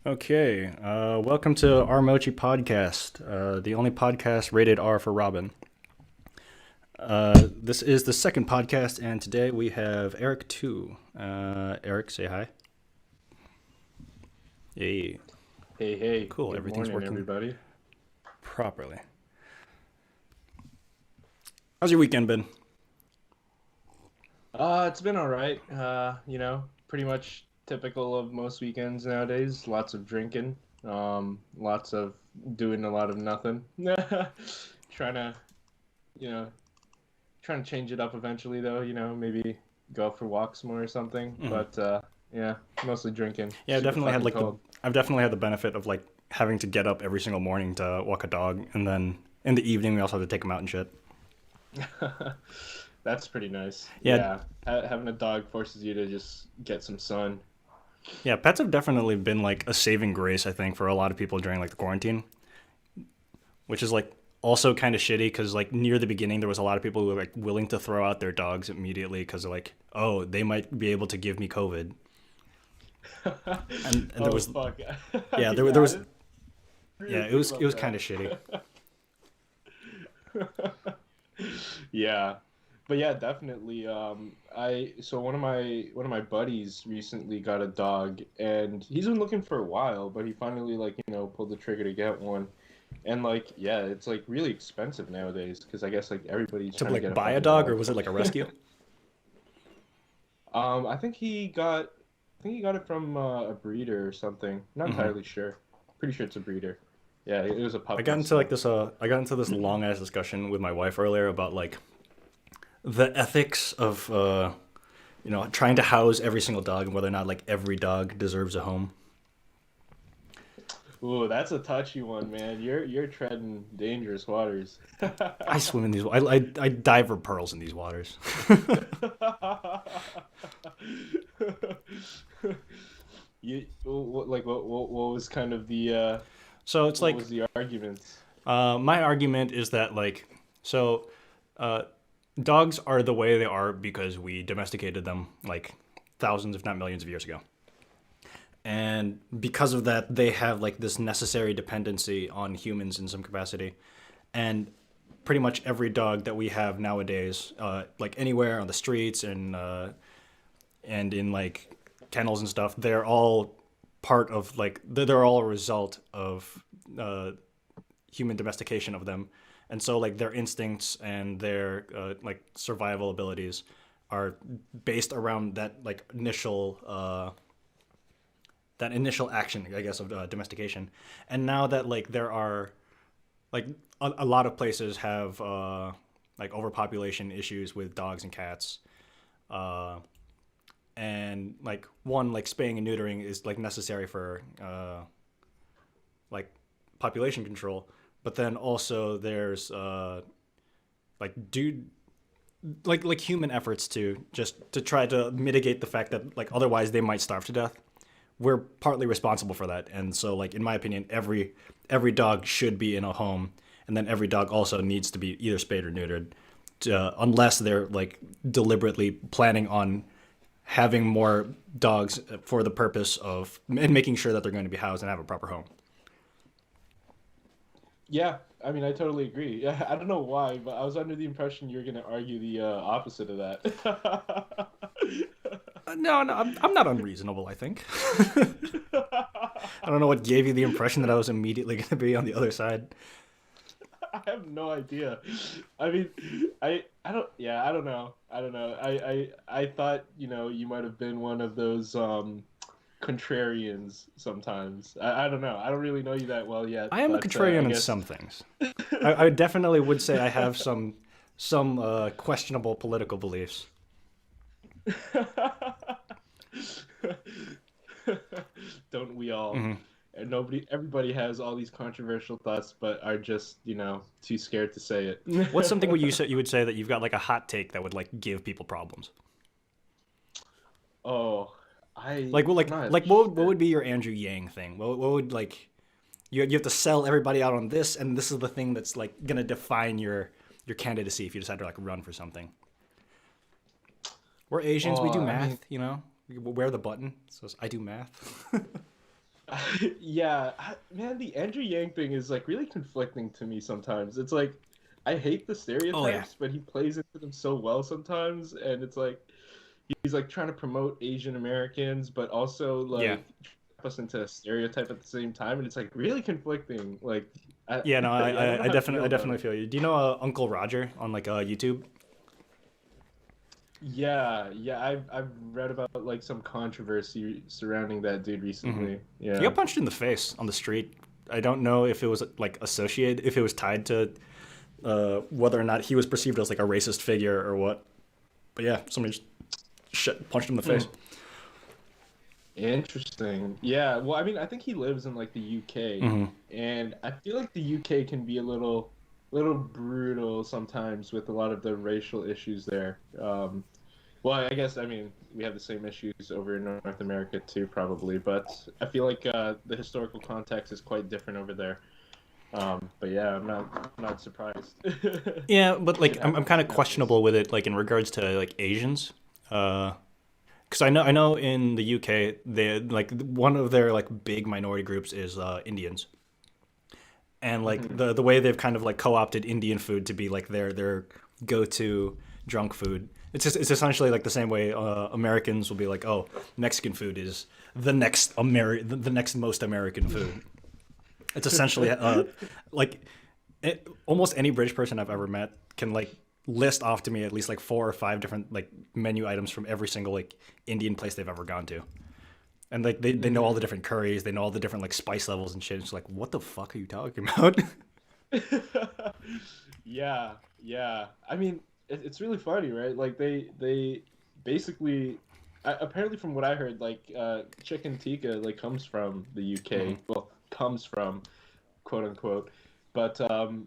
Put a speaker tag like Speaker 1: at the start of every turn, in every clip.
Speaker 1: Okay, welcome to our Mochi Podcast, the only podcast rated R for Robin. This is the second podcast, and today we have Eric too. Eric, say hi. Hey,
Speaker 2: Hey,
Speaker 1: cool.
Speaker 2: good
Speaker 1: Everything's
Speaker 2: morning,
Speaker 1: working
Speaker 2: everybody.
Speaker 1: properly. How's your weekend been?
Speaker 2: It's been all right. Pretty much typical of most weekends nowadays. Lots of drinking, lots of doing a lot of nothing. Trying to, you know, trying to change it up eventually though, maybe go out for walks more or something.
Speaker 1: Hmm.
Speaker 2: But mostly drinking.
Speaker 1: Yeah,
Speaker 2: Super fucking cold.
Speaker 1: I've definitely had the benefit of like having to get up every single morning to walk a dog, and then in the evening we also have to take him out and shit.
Speaker 2: That's pretty nice.
Speaker 1: Yeah,
Speaker 2: Yeah, having a dog forces you to just get some sun.
Speaker 1: yeah, pets have definitely been like a saving grace, I think, for a lot of people during like the quarantine, which is like also kind of shitty because like near the beginning there was a lot of people who were like willing to throw out their dogs immediately because they're like, oh, they might be able to give me COVID, and there
Speaker 2: Oh
Speaker 1: was
Speaker 2: fuck.
Speaker 1: yeah there
Speaker 2: Yeah, I
Speaker 1: was
Speaker 2: didn't
Speaker 1: yeah
Speaker 2: really
Speaker 1: it
Speaker 2: think
Speaker 1: was it
Speaker 2: about
Speaker 1: was kind
Speaker 2: that.
Speaker 1: of shitty.
Speaker 2: Yeah. But yeah, definitely. I so one of my buddies recently got a dog, and he's been looking for a while, but he finally pulled the trigger to get one. And like yeah, it's like really expensive nowadays because I guess like everybody's
Speaker 1: To
Speaker 2: trying to
Speaker 1: like
Speaker 2: get a
Speaker 1: buy a
Speaker 2: fucking
Speaker 1: dog, or
Speaker 2: dog.
Speaker 1: was it like a rescue?
Speaker 2: I think he got it from a breeder or something. Not
Speaker 1: Hmm.
Speaker 2: entirely sure. Pretty sure it's a breeder. Yeah, it was a
Speaker 1: I
Speaker 2: puppy,
Speaker 1: got into like
Speaker 2: so.
Speaker 1: this I got into this long ass discussion with my wife earlier about like the ethics of trying to house every single dog and whether or not like every dog deserves a home.
Speaker 2: Ooh, that's a touchy one, man. You're treading dangerous waters.
Speaker 1: I swim in these. I dive for pearls in these waters.
Speaker 2: What was kind of the
Speaker 1: So it's
Speaker 2: what
Speaker 1: like
Speaker 2: was the arguments?
Speaker 1: my argument is that like so uh, dogs are the way they are because we domesticated them like thousands, if not millions, of years ago, and because of that, they have like this necessary dependency on humans in some capacity, and pretty much every dog that we have nowadays, like anywhere on the streets and in like kennels and stuff, they're all part of like they're all a result of uh, human domestication of them, and so like their instincts and their like survival abilities are based around that initial action, I guess, of domestication. And now that like there are like a lot of places have like overpopulation issues with dogs and cats, uh, and like one like spaying and neutering is like necessary for like population control, but then also there's like dude like human efforts to just to try to mitigate the fact that like otherwise they might starve to death. We're partly responsible for that, and so like in my opinion, every dog should be in a home, and then every dog also needs to be either spayed or neutered, unless they're like deliberately planning on having more dogs for the purpose of and making sure that they're going to be housed and have a proper home.
Speaker 2: Yeah, I mean, I totally agree. Yeah, I don't know why, but I was under the impression you were gonna argue the opposite of that.
Speaker 1: No, no, I'm not unreasonable. I think. I don't know what gave you the impression that I was immediately going to be on the other side.
Speaker 2: I have no idea. I mean, I don't. Yeah, I don't know. I don't know. I thought you might have been one of those contrarians sometimes. I don't know. I don't really know you that well yet,
Speaker 1: I am a
Speaker 2: but I
Speaker 1: contrarian in
Speaker 2: guess.
Speaker 1: some things. I definitely would say I have some questionable political beliefs.
Speaker 2: Don't we all?
Speaker 1: Hmm.
Speaker 2: And everybody has all these controversial thoughts, but are just too scared to say it.
Speaker 1: What's something where you would say that you've got like a hot take that would like give people problems?
Speaker 2: Oh, I
Speaker 1: Like, well,
Speaker 2: I'm not
Speaker 1: what
Speaker 2: sure.
Speaker 1: would be your Andrew Yang thing? What would like you have to sell everybody out on this, and this is the thing that's like gonna define your candidacy if you decide to like run for something. We're Asians, we
Speaker 2: Oh,
Speaker 1: do
Speaker 2: I mean,
Speaker 1: math, you know. We wear the button, so I do math.
Speaker 2: Yeah, man, the Andrew Yang thing is like really conflicting to me sometimes. It's like I hate the
Speaker 1: Oh yeah,
Speaker 2: stereotypes, but he plays into them so well sometimes, and it's like he's like trying to promote Asian Americans, but also
Speaker 1: yeah,
Speaker 2: like trap us into a stereotype at the same time, and it's like really conflicting. Like, I
Speaker 1: yeah. No, I,
Speaker 2: yeah, I don't
Speaker 1: I,
Speaker 2: know
Speaker 1: I
Speaker 2: how to
Speaker 1: definitely,
Speaker 2: feel
Speaker 1: I
Speaker 2: about
Speaker 1: definitely
Speaker 2: it.
Speaker 1: feel you. Do you know Uncle Roger on like YouTube?
Speaker 2: Yeah, yeah, I've read about like some controversy surrounding that dude
Speaker 1: Mm-hmm.
Speaker 2: recently.
Speaker 1: He got
Speaker 2: Yeah.
Speaker 1: punched in the face on the street. I don't know if it was like associated, if it was tied to whether or not he was perceived as like a racist figure or what. But yeah, somebody just punched him in the face.
Speaker 2: Hmm. Interesting. Yeah, well, I mean, I think he lives in like the UK,
Speaker 1: Mm-hmm.
Speaker 2: and I feel like the UK can be a little brutal sometimes with a lot of the racial issues there. Well, I guess I mean we have the same issues over in North America too, probably, but I feel like the historical context is quite different over there. But yeah, I'm not surprised.
Speaker 1: Yeah, but like I'm kind of
Speaker 2: Shit happens.
Speaker 1: questionable with it, like in regards to like Asians. Because I know in the UK they like one of their like big minority groups is Indians, and like
Speaker 2: Hmm.
Speaker 1: the way they've kind of like co-opted Indian food to be like their go-to drunk food. It's essentially like the same way Americans will be like, oh, Mexican food is the next most American food. It's essentially like almost any British person I've ever met can like list off to me at least like four or five different like menu items from every single like Indian place they've ever gone to. And like they know all the
Speaker 2: Hmm.
Speaker 1: different curries, they know all the different like spice levels and shit. It's like, what the fuck are you talking about?
Speaker 2: Yeah, yeah. I mean, it's really funny, right? Like they basically apparently from what I heard, like chicken tikka like comes from the
Speaker 1: Hmm.
Speaker 2: UK. Well, comes from quote unquote. But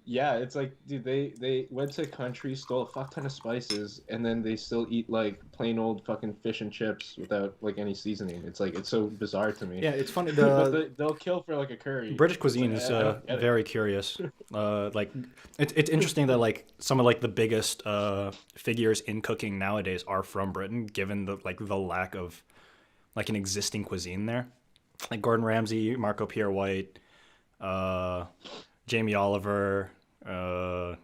Speaker 2: yeah, it's like, dude, they went to country, stole a fuck ton of spices, and then they still eat like plain old fucking fish and chips without like any seasoning. It's like it's so bizarre to me.
Speaker 1: Yeah, it's funny.
Speaker 2: But
Speaker 1: The
Speaker 2: they'll kill for like a curry.
Speaker 1: British
Speaker 2: It's like
Speaker 1: cuisine is
Speaker 2: I don't get it.
Speaker 1: very curious. Like it's interesting that like some of like the biggest figures in cooking nowadays are from Britain, given the like the lack of like an existing cuisine there. Like Gordon Ramsay, Marco Pierre White, uh, Jamie Oliver. Uh,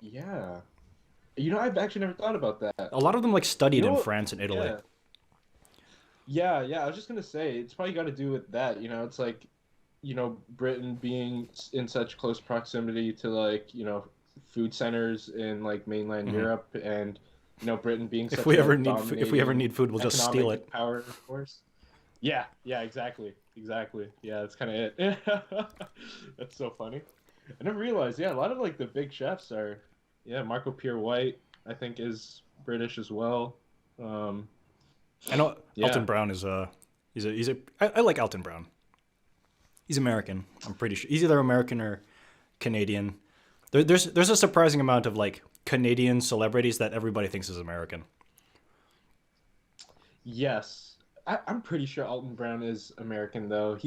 Speaker 2: Yeah. I've actually never thought about that.
Speaker 1: a lot of them like
Speaker 2: You
Speaker 1: studied
Speaker 2: know
Speaker 1: in
Speaker 2: what?
Speaker 1: France and Italy.
Speaker 2: Yeah. Yeah, yeah. I was just gonna say it's probably got to do with that. It's like, Britain being in such close proximity to like, food centers in like mainland
Speaker 1: Hmm.
Speaker 2: Europe, and Britain being
Speaker 1: If
Speaker 2: such
Speaker 1: we
Speaker 2: a
Speaker 1: ever if we ever
Speaker 2: dominating
Speaker 1: need food, we'll just steal
Speaker 2: economic
Speaker 1: it.
Speaker 2: power force. Yeah, yeah, exactly. Exactly. Yeah, that's kind of it. That's so funny. I never realized, yeah, a lot of like the big chefs are, yeah, Marco Pierre White, I think is British as well. Um,
Speaker 1: I know Elton
Speaker 2: yeah.
Speaker 1: Brown is I like Elton Brown. He's American. I'm pretty sure he's either American or Canadian. There's a surprising amount of like Canadian celebrities that everybody thinks is American.
Speaker 2: Yes. I'm pretty sure Alton Brown is American though.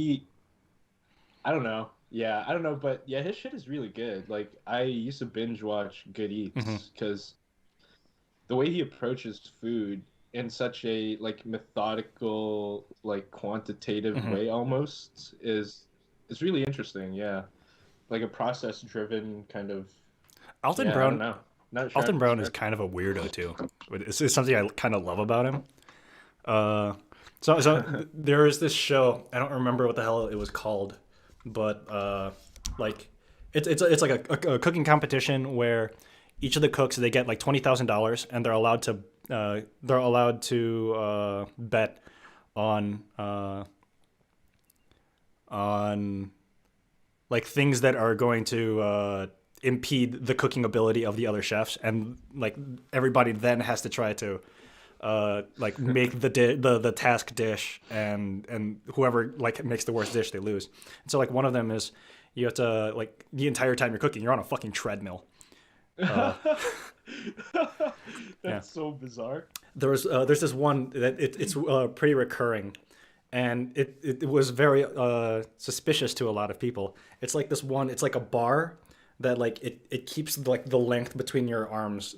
Speaker 2: I don't know. Yeah, I don't know, but yeah, his shit is really good. Like I used to binge watch Good
Speaker 1: Hmm.
Speaker 2: Eats because the way he approaches food in such a like methodical, like quantitative
Speaker 1: Hmm.
Speaker 2: way almost is really interesting. Yeah. Like a process driven kind of,
Speaker 1: Alton
Speaker 2: yeah, I don't
Speaker 1: Brown
Speaker 2: know. Not sure how to
Speaker 1: Alton Brown is
Speaker 2: describe
Speaker 1: kind of a weirdo too. It's something I kind of love about him. Uh, so
Speaker 2: it.
Speaker 1: there is this show. I don't remember what the hell it was called, but like it's like a cooking competition where each of the cooks they get like $20,000 and they're allowed to bet on on like things that are going to impede the cooking ability of the other chefs, and like everybody then has to try to like make the task dish, and whoever like makes the worst dish they lose. And so like one of them is you have to like the entire time you're cooking you're on a fucking treadmill. Uh, yeah,
Speaker 2: That's so bizarre.
Speaker 1: there's this one that it's pretty recurring, and it was very suspicious to a lot of people. It's like this one. It's like a bar that like it keeps like the length between your arms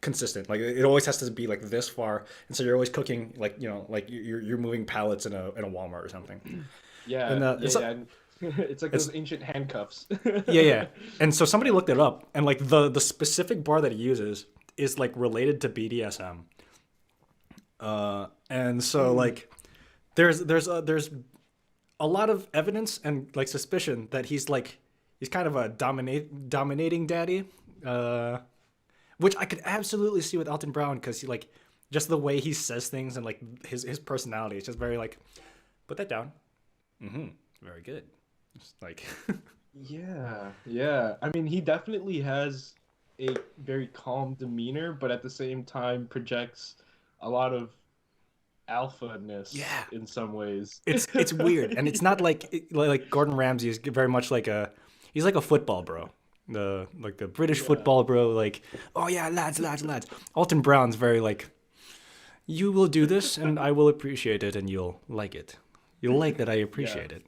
Speaker 1: consistent. Like it always has to be like this far, and so you're always cooking like like you're moving pallets in a Walmart or something. And
Speaker 2: Yeah,
Speaker 1: it's
Speaker 2: yeah, yeah. It's like
Speaker 1: it's
Speaker 2: those ancient handcuffs.
Speaker 1: yeah. And so somebody looked it up, and like the specific bar that he uses is like related to BDSM. And so like there's a lot of evidence and like suspicion that he's kind of a dominating daddy, which I could absolutely see with Elton Brown because he like just the way he says things and like his personality is just very like put that down. Very good. Just like
Speaker 2: Yeah, yeah. I mean, he definitely has a very calm demeanor, but at the same time projects a lot of alpha-ness
Speaker 1: yeah,
Speaker 2: in some ways.
Speaker 1: it's weird and it's not like Gordon Ramsay is very much like he's like a football bro. The British
Speaker 2: Yeah,
Speaker 1: football bro, like, oh yeah, lads. Alton Brown's very like, you will do this and I will appreciate it and you'll like it. You'll like that I
Speaker 2: yeah.
Speaker 1: appreciate it.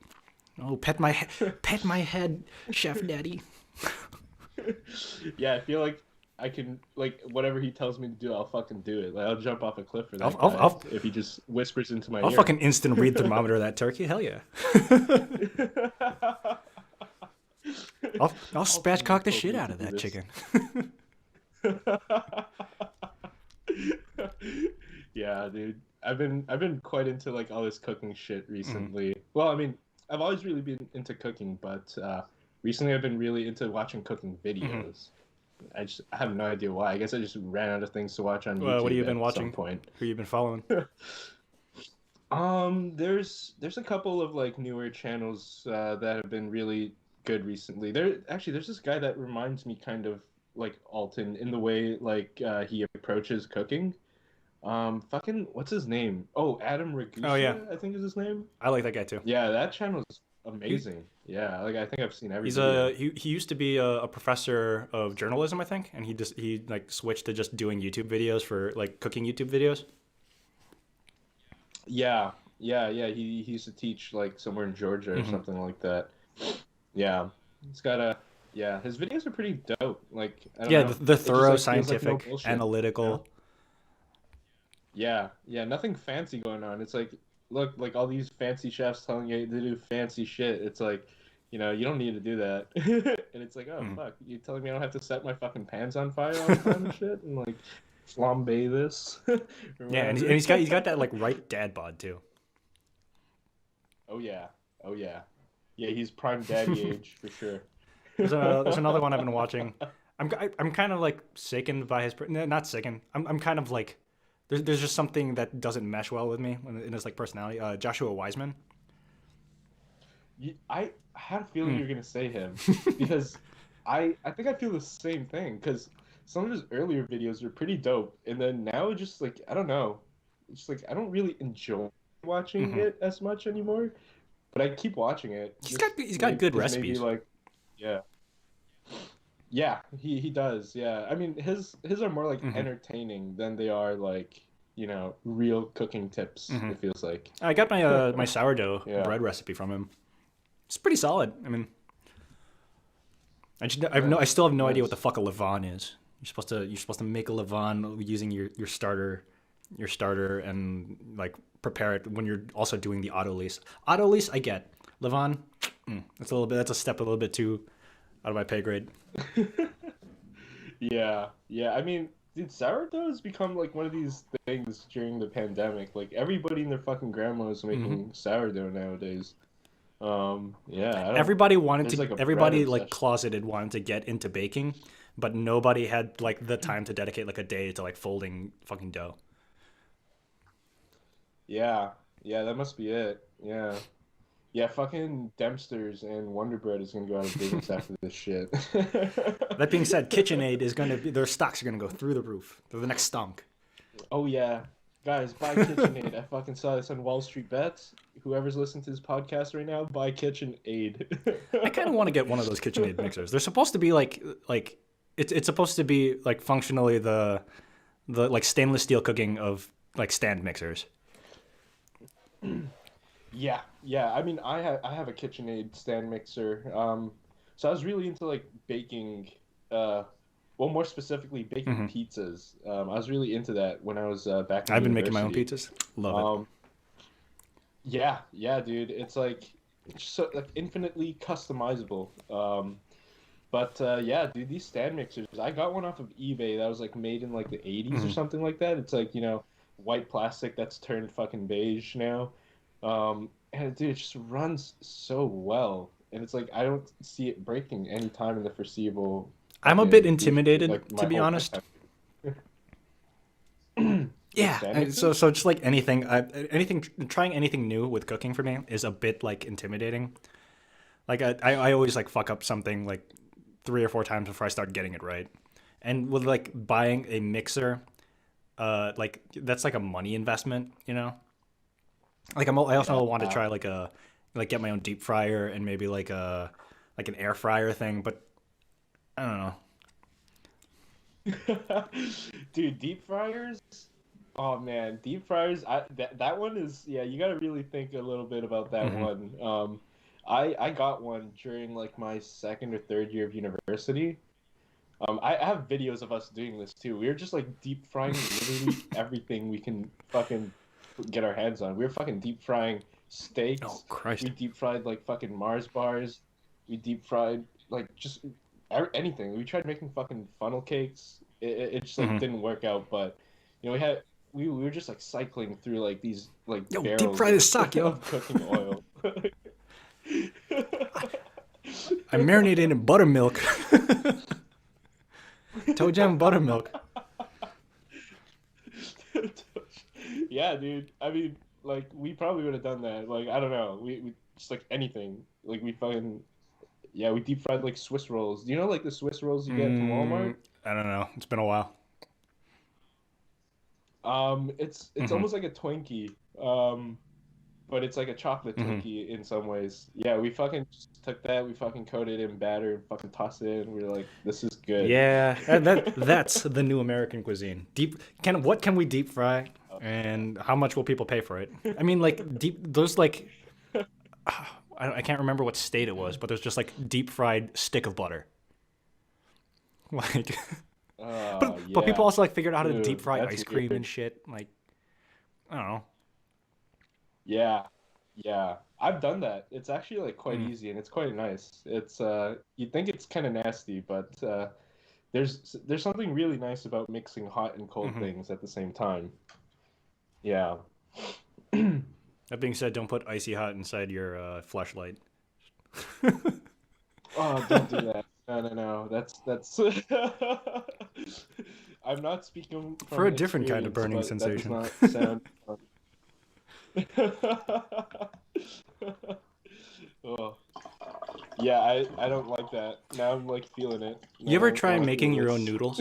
Speaker 1: Oh, pet my head, Chef Daddy.
Speaker 2: Yeah, I feel like I can like whatever he tells me to do, I'll fucking do it. Like I'll jump off a cliff for
Speaker 1: I'll
Speaker 2: that
Speaker 1: I'll
Speaker 2: guy
Speaker 1: I'll,
Speaker 2: if he just whispers into my
Speaker 1: I'll
Speaker 2: ear.
Speaker 1: fucking instant read thermometer that turkey. Hell yeah. I'll spatchcock the
Speaker 2: Told
Speaker 1: shit
Speaker 2: me
Speaker 1: out
Speaker 2: to
Speaker 1: of
Speaker 2: do
Speaker 1: that
Speaker 2: this.
Speaker 1: chicken.
Speaker 2: Yeah, dude. I've been quite into like all this cooking shit
Speaker 1: Mhm.
Speaker 2: recently. Well, I mean, I've always really been into cooking, but recently I've been really into watching cooking
Speaker 1: Mhm.
Speaker 2: videos. I have no idea why. I guess I just ran out of things to watch on
Speaker 1: What have
Speaker 2: YouTube
Speaker 1: you been
Speaker 2: at some
Speaker 1: watching?
Speaker 2: point.
Speaker 1: Who you been following?
Speaker 2: There's a couple of like newer channels that have been really good recently. There's this guy that reminds me kind of like Alton in the way like he approaches cooking. Fucking what's his name? Oh, Adam
Speaker 1: Oh yeah,
Speaker 2: Ragusa, I think is his name.
Speaker 1: I like that guy too.
Speaker 2: Yeah, that channel is
Speaker 1: He
Speaker 2: amazing. Yeah, like I think I've seen every
Speaker 1: he's
Speaker 2: video.
Speaker 1: he used to be a professor of journalism, I think, and he like switched to just doing YouTube videos for like cooking YouTube videos.
Speaker 2: Yeah, yeah. He used to teach like somewhere in Georgia or
Speaker 1: Hmm.
Speaker 2: something like that. Yeah, he's got a yeah. His videos are pretty dope. Like I don't
Speaker 1: Yeah,
Speaker 2: know,
Speaker 1: the
Speaker 2: it just
Speaker 1: thorough,
Speaker 2: like feels like no
Speaker 1: scientific,
Speaker 2: bullshit. You know?
Speaker 1: analytical.
Speaker 2: Yeah, yeah. Nothing fancy going on. It's like look like all these fancy chefs telling you to do fancy shit. It's like you don't need to do that. And it's like oh
Speaker 1: Mhm.
Speaker 2: fuck, you telling me I don't have to set my fucking pans on fire all the time and shit and like flambe this or
Speaker 1: Yeah, and
Speaker 2: whatever.
Speaker 1: he's got that like right dad bod too.
Speaker 2: Oh yeah, oh yeah, yeah. He's prime daddy age for sure.
Speaker 1: There's another one I've been watching. I'm kind of like sickened by not sickened. I'm kind of like there's just something that doesn't mesh well with me in his like personality. Joshua Wiseman.
Speaker 2: I had a feeling
Speaker 1: Mm.
Speaker 2: you were gonna say him because I think I feel the same thing because some of his earlier videos were pretty dope, and then now just like I don't know, it's just like I don't really enjoy watching
Speaker 1: Hmm.
Speaker 2: it as much anymore, but I keep watching it
Speaker 1: He's got good
Speaker 2: maybe
Speaker 1: recipes.
Speaker 2: like yeah yeah he does yeah I mean his are more like
Speaker 1: Hmm.
Speaker 2: entertaining than they are like real cooking tips
Speaker 1: Hmm.
Speaker 2: it feels like
Speaker 1: I got my my sourdough
Speaker 2: yeah
Speaker 1: bread recipe from him. It's pretty solid. I mean, I
Speaker 2: nice
Speaker 1: still have no idea what the
Speaker 2: nice.
Speaker 1: fuck a levain is. You're supposed to make a levain using your starter and like prepare it when you're also doing the auto lease. Auto lease I get. Levain, that's a step a little bit too out of my pay grade.
Speaker 2: Yeah, yeah. I mean, dude, sourdough has become like one of these things during the pandemic. Like everybody and their fucking grandma is
Speaker 1: Hmm.
Speaker 2: making sourdough nowadays. Yeah, I don't. There's like a bread
Speaker 1: Everybody like
Speaker 2: obsession.
Speaker 1: closeted wanted to get into baking, but nobody had like the time to dedicate like a day to like folding fucking dough.
Speaker 2: Yeah, yeah, that must be it. Yeah, yeah. Fucking Dempster's and Wonder Bread is gonna go out of business after this shit.
Speaker 1: That being said, KitchenAid is going to be their stocks are going to go through the roof. They're the next stunk.
Speaker 2: Oh yeah, guys, buy KitchenAid. I fucking saw this on Wall Street Bets. Whoever's listening to this podcast right now, buy KitchenAid.
Speaker 1: I kind of want to get one of those KitchenAid mixers. They're supposed to be like it's supposed to be like functionally the like stainless steel cooking of like stand mixers.
Speaker 2: Yeah, yeah. I mean, I have a KitchenAid stand mixer. So I was really into like baking. Uh, well, more specifically, baking
Speaker 1: Hmm.
Speaker 2: pizzas. I was really into that when I was back in
Speaker 1: I've been making my own
Speaker 2: university.
Speaker 1: pizzas. Love it.
Speaker 2: Um, yeah, yeah, dude. It's like so like infinitely customizable. But yeah, dude, these stand mixers, I got one off of eBay that was like made in like the 80s or
Speaker 1: Hmm.
Speaker 2: something like that. It's like, white plastic that's turned fucking beige now. And dude, it just runs so well. And it's like I don't see it breaking anytime in the foreseeable
Speaker 1: I'm a bit
Speaker 2: fucking future,
Speaker 1: intimidated,
Speaker 2: like
Speaker 1: to
Speaker 2: my
Speaker 1: be
Speaker 2: whole
Speaker 1: honest.
Speaker 2: lifetime. With
Speaker 1: Yeah,
Speaker 2: stand mixers?
Speaker 1: so just like anything, anything trying anything new with cooking for me is a bit like intimidating. Like I always like fuck up something like 3 or 4 times before I start getting it right. And with like buying a mixer, like that's like a money investment, you know. Like I also want to
Speaker 2: Yeah.
Speaker 1: try like get my own deep fryer and maybe like an air fryer thing, but I don't know.
Speaker 2: Dude, deep fryers? Oh man, deep fryers. That one is, yeah. You got to really think a little bit about that
Speaker 1: Hmm.
Speaker 2: one. I got one during like my second or third year of university. I have videos of us doing this too. We were just like deep frying literally everything we can fucking get our hands on. We were fucking deep frying
Speaker 1: Oh
Speaker 2: steaks. We
Speaker 1: Christ.
Speaker 2: deep fried like fucking Mars bars. We deep fried like just anything. We tried making fucking funnel cakes. It just like
Speaker 1: Hmm.
Speaker 2: didn't work out. But we were just like cycling through like these like
Speaker 1: Yo, deep
Speaker 2: barrels
Speaker 1: fry this suck, yo.
Speaker 2: of cooking oil.
Speaker 1: I marinated in buttermilk. Toe jam buttermilk.
Speaker 2: Yeah, dude. I mean, like we probably would have done that. Like I don't know. We just like anything. Like we fucking yeah. We deep fried like Swiss rolls. Do you know like the Swiss rolls you get from Walmart?
Speaker 1: Mm, I don't know. It's been a while.
Speaker 2: It's
Speaker 1: Hmm.
Speaker 2: almost like a Twinkie. Um, but it's like a chocolate
Speaker 1: Hmm.
Speaker 2: Twinkie in some ways. Yeah, we fucking just took that. We fucking coated it in batter and fucking tossed it in. We are like, this is good.
Speaker 1: Yeah, that's the new American cuisine. What can we deep fry, and how much will people pay for it? I mean, like deep those like I can't remember what state it was, but there's just like deep fried stick of butter. Like, but people
Speaker 2: Yeah.
Speaker 1: also like figured out how to deep
Speaker 2: Ew,
Speaker 1: fry
Speaker 2: that's
Speaker 1: ice cream and
Speaker 2: weird.
Speaker 1: shit. Like, I don't know.
Speaker 2: Yeah, yeah. I've done that. It's actually like quite
Speaker 1: Mm,
Speaker 2: easy and it's quite nice. It's you'd think it's kind of nasty, but there's something really nice about mixing hot and cold
Speaker 1: hmm.
Speaker 2: things at the same time. Yeah.
Speaker 1: That being said, don't put icy hot inside your flashlight.
Speaker 2: Oh, don't do that. No, no, no. That's I'm not speaking
Speaker 1: For
Speaker 2: from
Speaker 1: a different kind of
Speaker 2: experience,
Speaker 1: burning
Speaker 2: but that does
Speaker 1: sensation.
Speaker 2: not sound fun. Oh. Yeah, I don't like that. Now I'm like feeling it.
Speaker 1: You ever
Speaker 2: Now
Speaker 1: try
Speaker 2: I feel
Speaker 1: making your own
Speaker 2: this.
Speaker 1: noodles,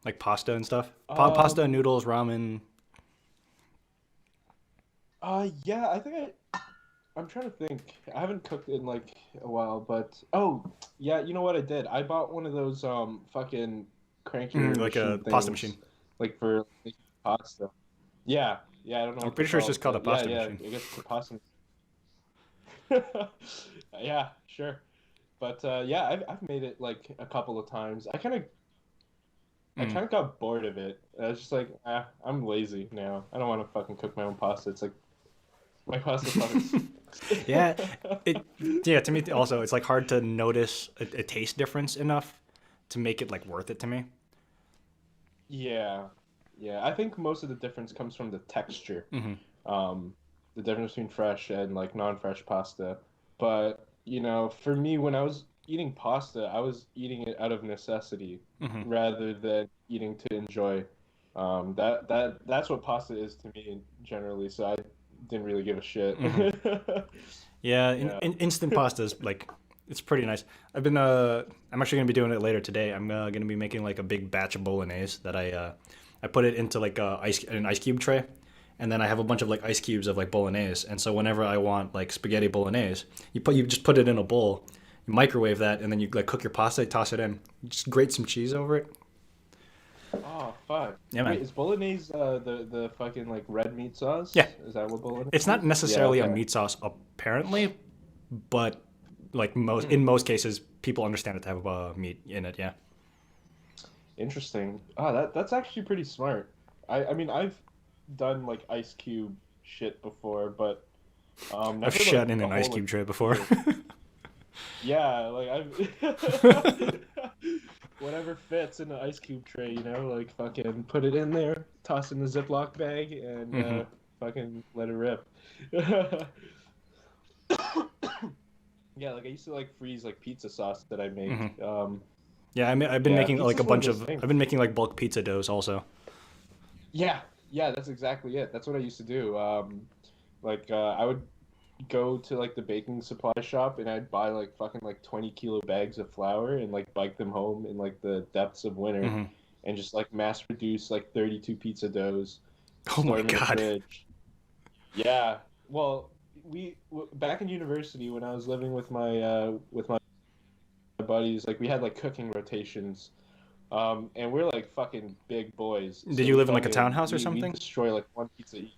Speaker 1: like pasta and stuff? Pasta,
Speaker 2: Um,
Speaker 1: noodles, ramen.
Speaker 2: yeah, I'm trying to think. I haven't cooked in like a while, but oh, yeah, you know what I did? I bought one of those fucking crankier
Speaker 1: Like a
Speaker 2: machine
Speaker 1: pasta machine.
Speaker 2: things, like for making pasta. Yeah, yeah, I don't know
Speaker 1: I'm
Speaker 2: what they're
Speaker 1: pretty sure it's
Speaker 2: called,
Speaker 1: just called a
Speaker 2: but yeah,
Speaker 1: pasta
Speaker 2: yeah,
Speaker 1: machine.
Speaker 2: I guess it's a pasta. Yeah, sure. But yeah, I've made it like a couple of times. I
Speaker 1: Mm.
Speaker 2: kind of got bored of it. I was just like, I'm lazy now. I don't want to fucking cook my own pasta. It's like my pasta fucking
Speaker 1: Yeah,
Speaker 2: sucks.
Speaker 1: it. Yeah, to me also, it's like hard to notice a taste difference enough to make it like worth it to me.
Speaker 2: Yeah, yeah. I think most of the difference comes from the texture.
Speaker 1: Hmm.
Speaker 2: Um, the difference between fresh and like non-fresh pasta. But, for me, when I was eating pasta, I was eating it out of necessity
Speaker 1: Hmm.
Speaker 2: rather than eating to enjoy. That's what pasta is to me generally, so I didn't really give a shit.
Speaker 1: Hmm. Yeah,
Speaker 2: Yeah.
Speaker 1: instant pasta is like it's pretty nice. I'm actually gonna be doing it later today. I'm gonna be making like a big batch of bolognese that I put it into like an ice cube tray, and then I have a bunch of like ice cubes of like bolognese. And so whenever I want like spaghetti bolognese, you just put it in a bowl, you microwave that, and then you like cook your pasta, toss it in, you just grate some cheese over it.
Speaker 2: Oh, fuck.
Speaker 1: Yeah, man.
Speaker 2: Wait, is bolognese the fucking like red meat
Speaker 1: Yeah,
Speaker 2: sauce? Is that what bolognese
Speaker 1: it's not
Speaker 2: is? Yeah,
Speaker 1: necessarily a
Speaker 2: okay.
Speaker 1: meat sauce apparently, but like in most cases, people understand it to have meat in it. Yeah.
Speaker 2: Interesting. That's actually pretty smart. I mean, I've done like ice cube shit before, but
Speaker 1: I've
Speaker 2: never like
Speaker 1: shut in
Speaker 2: a
Speaker 1: an ice
Speaker 2: whole like
Speaker 1: cube tray before.
Speaker 2: meal. Yeah, like I've whatever fits in an ice cube tray, like fucking put it in there, toss it in a Ziploc bag, and
Speaker 1: Hmm.
Speaker 2: fucking let it rip. Yeah, like I used to like freeze like pizza sauce that I make.
Speaker 1: Hmm. Yeah, I mean, I've been
Speaker 2: Yeah,
Speaker 1: making like a
Speaker 2: pizza's one of
Speaker 1: bunch
Speaker 2: those
Speaker 1: of.
Speaker 2: things.
Speaker 1: I've been making like bulk pizza doughs also.
Speaker 2: Yeah, yeah, that's exactly it. That's what I used to do. I would go to like the baking supply shop and I'd buy like fucking like 20-kilo bags of flour and like bike them home in like the depths of winter
Speaker 1: Hmm.
Speaker 2: and just like mass produce like 32 pizza doughs,
Speaker 1: Oh
Speaker 2: store
Speaker 1: my
Speaker 2: them in the
Speaker 1: god.
Speaker 2: fridge. Yeah. Well, back in university when I was living with my buddies, like we had like cooking rotations. And we're like fucking big boys,
Speaker 1: Did
Speaker 2: so
Speaker 1: you
Speaker 2: we
Speaker 1: live in
Speaker 2: go
Speaker 1: like a
Speaker 2: in,
Speaker 1: townhouse or
Speaker 2: we
Speaker 1: something?
Speaker 2: destroy like one pizza each.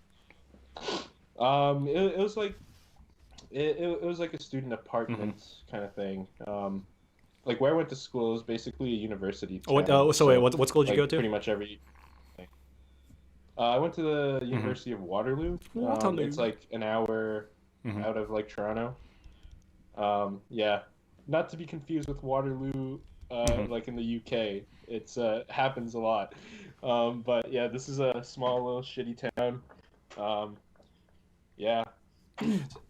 Speaker 2: It was like it was like a student
Speaker 1: Hmm.
Speaker 2: apartment kind of thing. Like where I went to school was basically a university
Speaker 1: What?
Speaker 2: town,
Speaker 1: So wait,
Speaker 2: so
Speaker 1: what school did you go
Speaker 2: like
Speaker 1: to?
Speaker 2: pretty much every. I went to the
Speaker 1: Hmm.
Speaker 2: University of Waterloo. It's
Speaker 1: Waterloo.
Speaker 2: like an hour
Speaker 1: Hmm.
Speaker 2: out of like Toronto. Yeah, not to be confused with Waterloo,
Speaker 1: Hmm.
Speaker 2: like in the UK. It's happens a lot. But yeah, this is a small little shitty town. Um, yeah.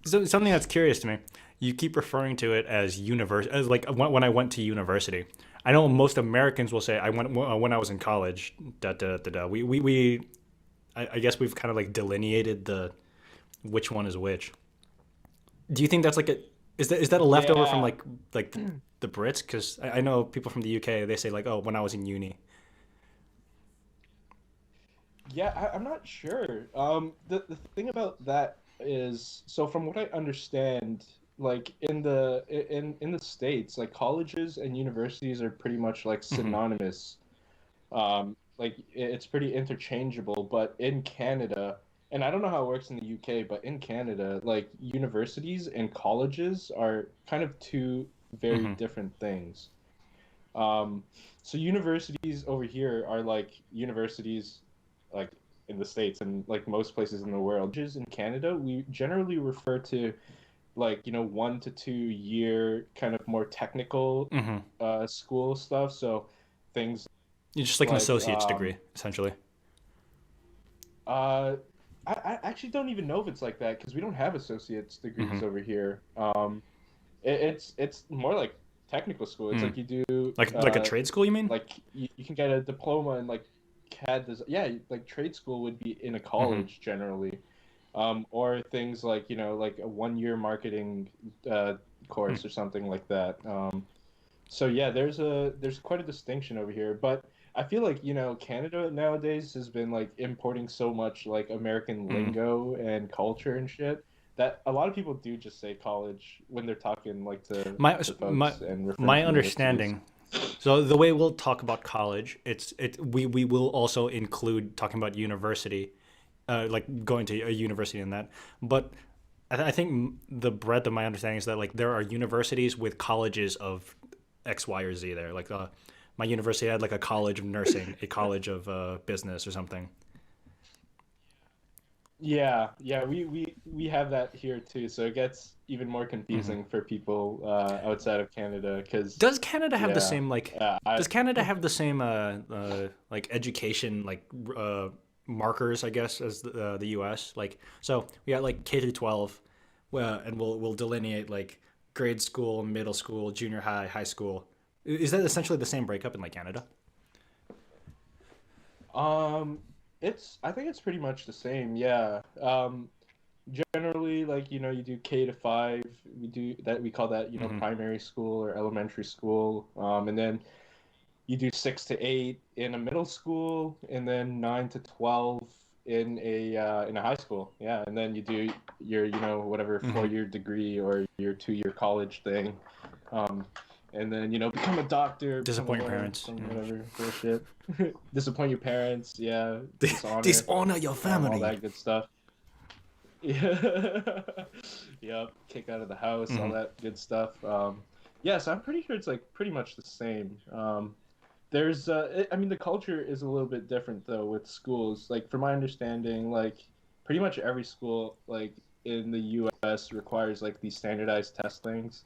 Speaker 1: So something that's curious to me. You keep referring to it as as like when I went to university. I know most Americans will say I went when I was in college. Da, da, da, da. We I guess we've kind of like delineated the which one is which. Do you think that's like a is that a leftover from
Speaker 2: Yeah.
Speaker 1: like the Brits? Because I know people from the UK they say like, oh, when I was in uni.
Speaker 2: Yeah, I'm not sure. The thing about that is, so from what I understand, like in the States, like colleges and universities are pretty much like
Speaker 1: Hmm.
Speaker 2: synonymous. Like it's pretty interchangeable, but in Canada, and I don't know how it works in the UK, but in Canada, like universities and colleges are kind of two very
Speaker 1: Hmm.
Speaker 2: different things. Um, so universities over here are like universities like in the States and like most places in the world. Just in Canada, we generally refer to like, 1 to 2 year kind of more technical
Speaker 1: Hmm.
Speaker 2: school stuff. So things
Speaker 1: It's just like an
Speaker 2: like
Speaker 1: associate's degree essentially.
Speaker 2: uh I actually don't even know if it's like that because we don't have associate's degrees
Speaker 1: Hmm.
Speaker 2: over here. It's more like technical school. It's
Speaker 1: Mm.
Speaker 2: like you do
Speaker 1: Like a trade school, you mean?
Speaker 2: like you can get a diploma in like CAD yeah, like trade school would be in a
Speaker 1: Hmm.
Speaker 2: college generally. Or things like, like a 1 year marketing uh course or something like that. So yeah, there's quite a distinction over here, but I feel like, Canada nowadays has been like importing so much like American
Speaker 1: Mm.
Speaker 2: lingo and culture and shit that a lot of people do just say college when they're talking like
Speaker 1: My
Speaker 2: to
Speaker 1: my
Speaker 2: folks and referring
Speaker 1: my
Speaker 2: to universities.
Speaker 1: understanding. So the way we'll talk about college, we will also include talking about university, like going to a university in that. But I think the breadth of my understanding is that like there are universities with colleges of X, Y, or Z. There, like my university had like a college of nursing, a college of business, or something.
Speaker 2: Yeah, yeah, we have that here too, so it gets even more
Speaker 1: Hmm.
Speaker 2: confusing for people outside of Canada because
Speaker 1: Does Canada have the
Speaker 2: yeah,
Speaker 1: same like?
Speaker 2: I
Speaker 1: Does Canada have the same like education like markers, I guess, as the U.S. Like, so we got like K through 12, and we'll delineate like grade school, middle school, junior high, high school. Is that essentially the same breakup in like Canada?
Speaker 2: um I think it's pretty much the same, yeah. Generally, like, you do K to 5, we do that, we call that,
Speaker 1: Hmm.
Speaker 2: primary school or elementary school. And then you do 6 to 8 in a middle school, and then 9 to 12 in a high school. Yeah, and then you do your, whatever
Speaker 1: Hmm.
Speaker 2: 4 year degree or your 2 year college thing. Um, and then, become a doctor, become a
Speaker 1: Disappoint your
Speaker 2: lawyer,
Speaker 1: parents.
Speaker 2: some
Speaker 1: Yeah.
Speaker 2: whatever bullshit. Disappoint your parents, yeah, dishonor,
Speaker 1: Dishonor your
Speaker 2: all
Speaker 1: family.
Speaker 2: that good stuff. Yeah. Yep. Kick out of the house, all
Speaker 1: Hmm.
Speaker 2: that good stuff. Yes, I'm pretty sure it's like pretty much the same. I mean, the culture is a little bit different though with schools. Like, from my understanding, like pretty much every school, like in the U.S., requires like these standardized test things.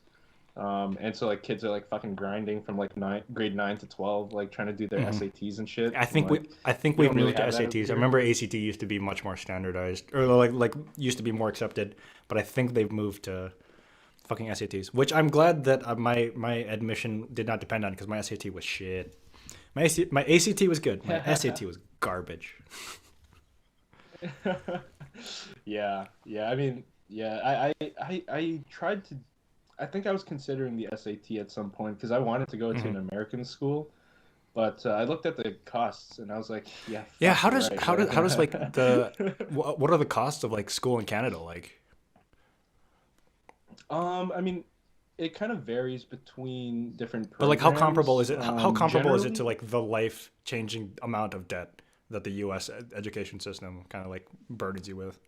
Speaker 2: And so like kids are like fucking grinding from like grade 9 to 12, like trying to do their
Speaker 1: Hmm.
Speaker 2: SATs and shit.
Speaker 1: I
Speaker 2: And
Speaker 1: think we
Speaker 2: like
Speaker 1: I think
Speaker 2: we
Speaker 1: we've
Speaker 2: don't really
Speaker 1: moved to
Speaker 2: have that over
Speaker 1: SATs. I
Speaker 2: here.
Speaker 1: remember ACT used to be much more standardized, or like used to be more accepted, but I think they've moved to fucking SATs, which I'm glad that my admission did not depend on because my SAT was shit. My ACT was good. My SAT was garbage.
Speaker 2: Yeah, yeah. I mean, yeah. I tried to. I think I was considering the SAT at some point because I wanted to go to
Speaker 1: Hmm.
Speaker 2: an American school, but I looked at the costs and I was like, yeah,
Speaker 1: Yeah,
Speaker 2: fuck, you're right.
Speaker 1: how does like the what are the costs of like school in Canada like?
Speaker 2: I mean, it kind of varies between different
Speaker 1: But like, how comparable
Speaker 2: programs.
Speaker 1: is it? How comparable is it to
Speaker 2: Generally,
Speaker 1: like the life changing amount of debt that the U.S. Education system kind of like burdens you with?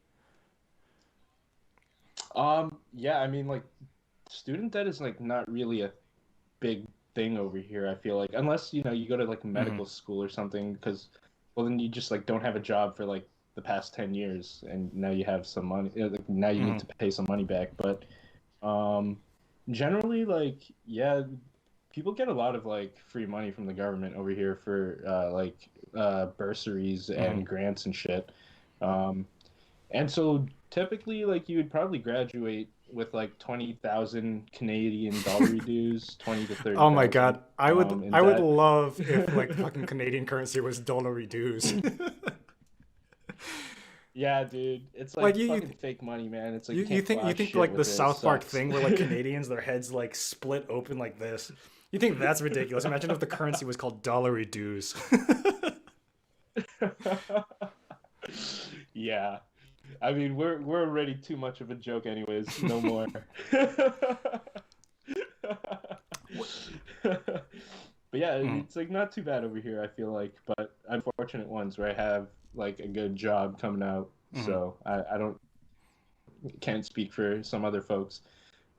Speaker 2: yeah. I mean, like, student debt is like not really a big thing over here. I feel like unless you go to like
Speaker 1: Hmm.
Speaker 2: medical school or something, because well then you just like don't have a job for like the past 10 years, and now you have some money. Like, now you need
Speaker 1: Hmm.
Speaker 2: to pay some money back. But um, generally, like yeah, people get a lot of like free money from the government over here for bursaries
Speaker 1: Hmm.
Speaker 2: and grants and shit. Um, and so typically, like you would probably graduate with like 20,000 Canadian dollar dues, 20 to thirty
Speaker 1: Oh my
Speaker 2: thousand,
Speaker 1: God,
Speaker 2: in
Speaker 1: I would
Speaker 2: debt.
Speaker 1: love if like fucking Canadian currency was dollar reduced.
Speaker 2: Yeah, dude, it's
Speaker 1: Like
Speaker 2: like fucking fake money, man. It's like you can't
Speaker 1: you
Speaker 2: flash
Speaker 1: think
Speaker 2: shit
Speaker 1: like the
Speaker 2: with it. It
Speaker 1: South Park
Speaker 2: sucks.
Speaker 1: thing where like Canadians their heads like split open like this. You think that's ridiculous? Imagine if the currency was called dollar reduce.
Speaker 2: Yeah, I mean we're already too much of a joke, anyways. No more. But yeah,
Speaker 1: Mm,
Speaker 2: it's like not too bad over here, I feel like. But unfortunate ones where I have like a good job coming out,
Speaker 1: mhm.
Speaker 2: so I don't can't speak for some other folks.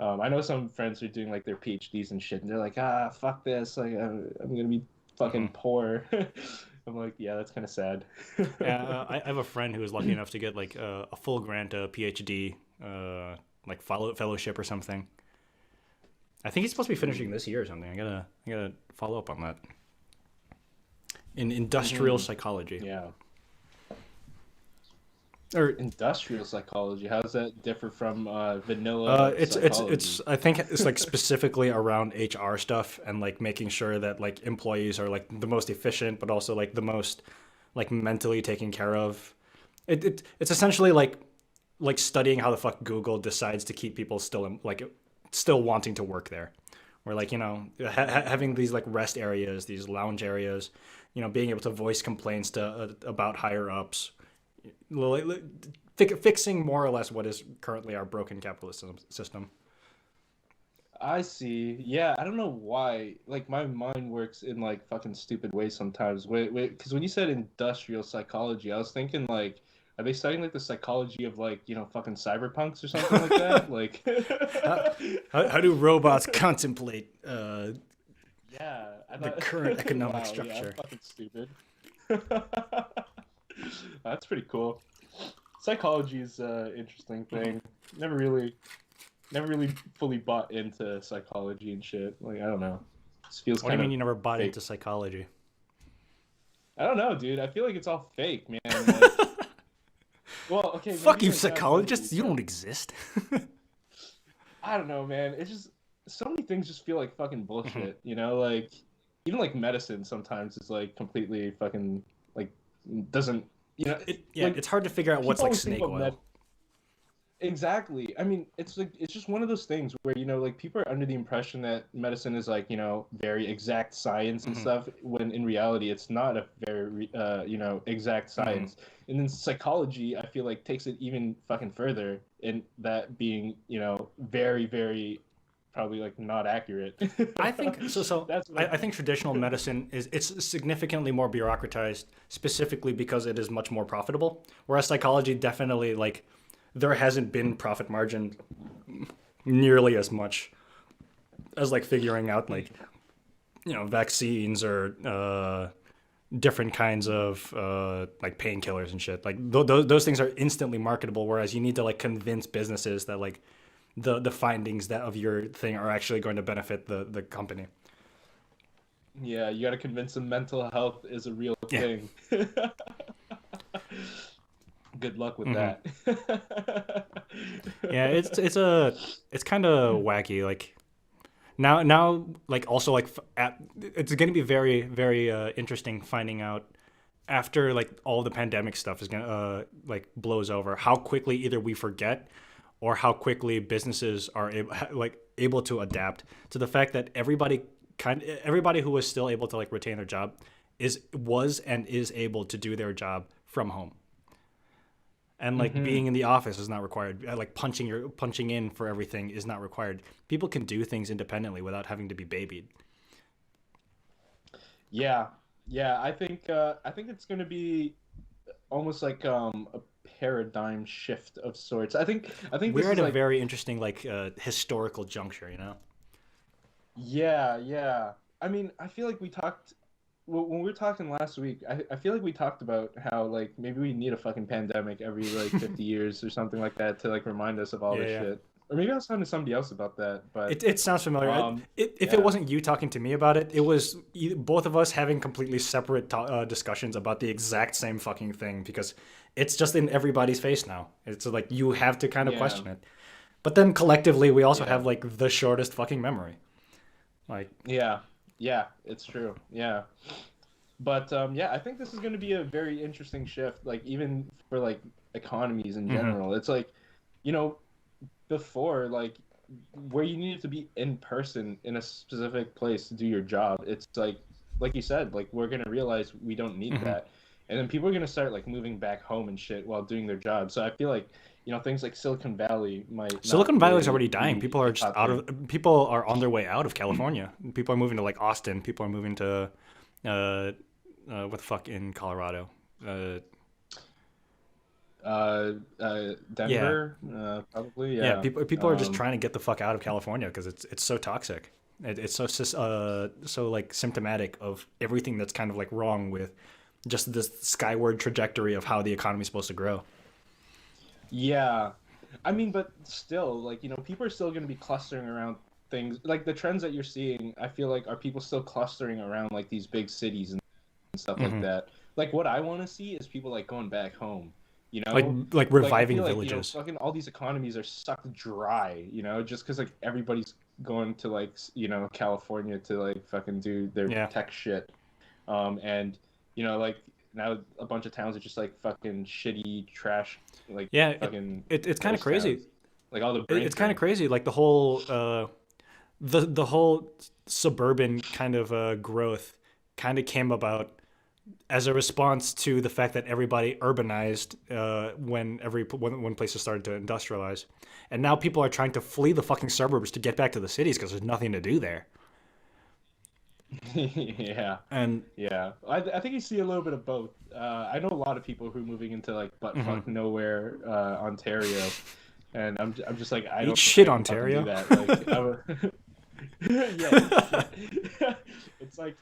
Speaker 2: I know some friends are doing like their PhDs and shit, and they're like, ah, fuck this, like I'm gonna be fucking
Speaker 1: Mhm.
Speaker 2: poor. I'm like, yeah, that's kind of sad.
Speaker 1: I have a friend who was lucky enough to get like a full grant, a PhD, like fellowship or something. I think he's supposed to be finishing this year or something. I gotta follow up on that. In industrial
Speaker 2: Hmm.
Speaker 1: psychology,
Speaker 2: Yeah.
Speaker 1: or
Speaker 2: Industrial psychology. How does that differ from vanilla
Speaker 1: it's
Speaker 2: psychology?
Speaker 1: I think it's like specifically around HR stuff and like making sure that like employees are like the most efficient, but also like the most like mentally taken care of. It's essentially like studying how the fuck Google decides to keep people still like still wanting to work there. Where like having these like rest areas, these lounge areas, being able to voice complaints to about higher ups, fixing more or less what is currently our broken capitalist system.
Speaker 2: I see. Yeah, I don't know why. Like my mind works in like fucking stupid ways sometimes. Wait, because when you said industrial psychology, I was thinking like, are they studying like the psychology of like fucking cyberpunks or something like that? Like,
Speaker 1: How, how do robots contemplate
Speaker 2: yeah, I
Speaker 1: the
Speaker 2: thought.
Speaker 1: current economic
Speaker 2: Wow, yeah, I'm
Speaker 1: structure?
Speaker 2: fucking stupid. That's pretty cool. Psychology is an interesting thing. Never really, never really fully bought into psychology and shit. Like I don't know. This feels
Speaker 1: What do you
Speaker 2: kind
Speaker 1: mean
Speaker 2: of
Speaker 1: you never bought
Speaker 2: fake.
Speaker 1: into psychology?
Speaker 2: I don't know, dude. I feel like it's all fake, man. Like, well, okay,
Speaker 1: Fuck
Speaker 2: maybe
Speaker 1: you,
Speaker 2: like not fully,
Speaker 1: psychologists! You don't
Speaker 2: but
Speaker 1: exist.
Speaker 2: I don't know, man. It's just so many things just feel like fucking
Speaker 1: Mhm.
Speaker 2: bullshit, Like even like medicine sometimes is like completely fucking like doesn't,
Speaker 1: Yeah,
Speaker 2: like
Speaker 1: it's hard to figure out what's
Speaker 2: people
Speaker 1: like
Speaker 2: always think
Speaker 1: snake
Speaker 2: about
Speaker 1: oil.
Speaker 2: exactly. I mean, it's like it's just one of those things where like people are under the impression that medicine is like very exact science and
Speaker 1: Hmm.
Speaker 2: stuff, when in reality it's not a very exact
Speaker 1: Hmm.
Speaker 2: science. And then psychology, I feel like takes it even fucking further, in that being very very probably like not accurate.
Speaker 1: I think so.
Speaker 2: That's what I
Speaker 1: I think
Speaker 2: think.
Speaker 1: traditional medicine is it's significantly more bureaucratized, specifically because it is much more profitable. Whereas psychology definitely like there hasn't been profit margin nearly as much as like figuring out like vaccines or different kinds of like painkillers and shit. Like those things are instantly marketable, whereas you need to like convince businesses that like the findings that of your thing are actually going to benefit the company.
Speaker 2: Yeah, you got to convince them mental health is a real
Speaker 1: Yeah.
Speaker 2: thing. Good luck with
Speaker 1: Hmm.
Speaker 2: that.
Speaker 1: Yeah, it's kind of wacky. Like now like also like it's going to be very very interesting finding out after like all the pandemic stuff is gonna like blows over, how quickly either we forget or how quickly businesses are able to adapt to the fact that everybody who was still able to like retain their job was and is able to do their job from home. And like
Speaker 2: Hmm.
Speaker 1: being in the office is not required. Like punching in for everything is not required. People can do things independently without having to be babied.
Speaker 2: Yeah, yeah. I think it's gonna be almost like a paradigm shift of sorts. I think this
Speaker 1: We're at
Speaker 2: is
Speaker 1: a
Speaker 2: like,
Speaker 1: very interesting like historical juncture, you know.
Speaker 2: yeah, yeah. I mean, I feel like when we were talking last week. I feel like we talked about how like maybe we need a fucking pandemic every like 50 years or something like that to like remind us of all
Speaker 1: Yeah,
Speaker 2: this
Speaker 1: yeah.
Speaker 2: shit. Or maybe I was talking to somebody else about that, but
Speaker 1: It sounds familiar. If it
Speaker 2: yeah.
Speaker 1: wasn't you talking to me about it, it was both of us having completely separate discussions about the exact same fucking thing because it's just in everybody's face now. It's like you have to kind of
Speaker 2: Yeah,
Speaker 1: question it. But then collectively, we also
Speaker 2: yeah,
Speaker 1: have like the shortest fucking memory. Like,
Speaker 2: yeah, yeah. It's true. Yeah, but yeah, I think this is going to be a very interesting shift. Like even for like economies in
Speaker 1: hmm
Speaker 2: general, it's like, you know, before like where you needed to be in person in a specific place to do your job. It's like you said, like we're going to realize we don't need
Speaker 1: hmm
Speaker 2: that, and then people are going to start like moving back home and shit while doing their job. So I feel like things like Silicon Valley might not
Speaker 1: Silicon Valley is
Speaker 2: really
Speaker 1: already dying.
Speaker 2: be
Speaker 1: People are
Speaker 2: a
Speaker 1: just
Speaker 2: hot thing.
Speaker 1: people are on their way out of California. People are moving to like Austin. People are moving to what the fuck in Colorado. Uh, yeah,
Speaker 2: Denver, probably,
Speaker 1: yeah.
Speaker 2: yeah.
Speaker 1: People are just
Speaker 2: Um,
Speaker 1: trying to get the fuck out of California because it's so toxic. It's so like symptomatic of everything that's kind of like wrong with just this skyward trajectory of how the economy is supposed to grow.
Speaker 2: yeah, I mean, but still, like people are still going to be clustering around things. Like the trends that you're seeing, I feel like are people still clustering around like these big cities and stuff like
Speaker 1: Hmm.
Speaker 2: that. Like what I want to see is people like going back home. You
Speaker 1: Like
Speaker 2: know,
Speaker 1: like
Speaker 2: like I
Speaker 1: reviving
Speaker 2: feel like
Speaker 1: villages.
Speaker 2: fucking all these economies are sucked dry. Just because like everybody's going to like California to like fucking do their
Speaker 1: Yeah,
Speaker 2: tech shit. And like now a bunch of towns are just like fucking shitty trash, like
Speaker 1: yeah.
Speaker 2: fucking
Speaker 1: It's kind of
Speaker 2: ghost
Speaker 1: crazy.
Speaker 2: towns, like all the brain
Speaker 1: It's kind of
Speaker 2: drain.
Speaker 1: crazy. Like the whole the whole suburban kind of growth kind of came about as a response to the fact that everybody urbanized when places started to industrialize, and now people are trying to flee the fucking suburbs to get back to the cities because there's nothing to do there.
Speaker 2: Yeah,
Speaker 1: And
Speaker 2: yeah. I think you see a little bit of both. I know a lot of people who are moving into like
Speaker 1: mhm.
Speaker 2: buttfuck nowhere, Ontario, and I'm just like I
Speaker 1: Eat
Speaker 2: don't think
Speaker 1: shit,
Speaker 2: I could fucking do
Speaker 1: Ontario.
Speaker 2: that. Like I would, yeah, eat shit. It's like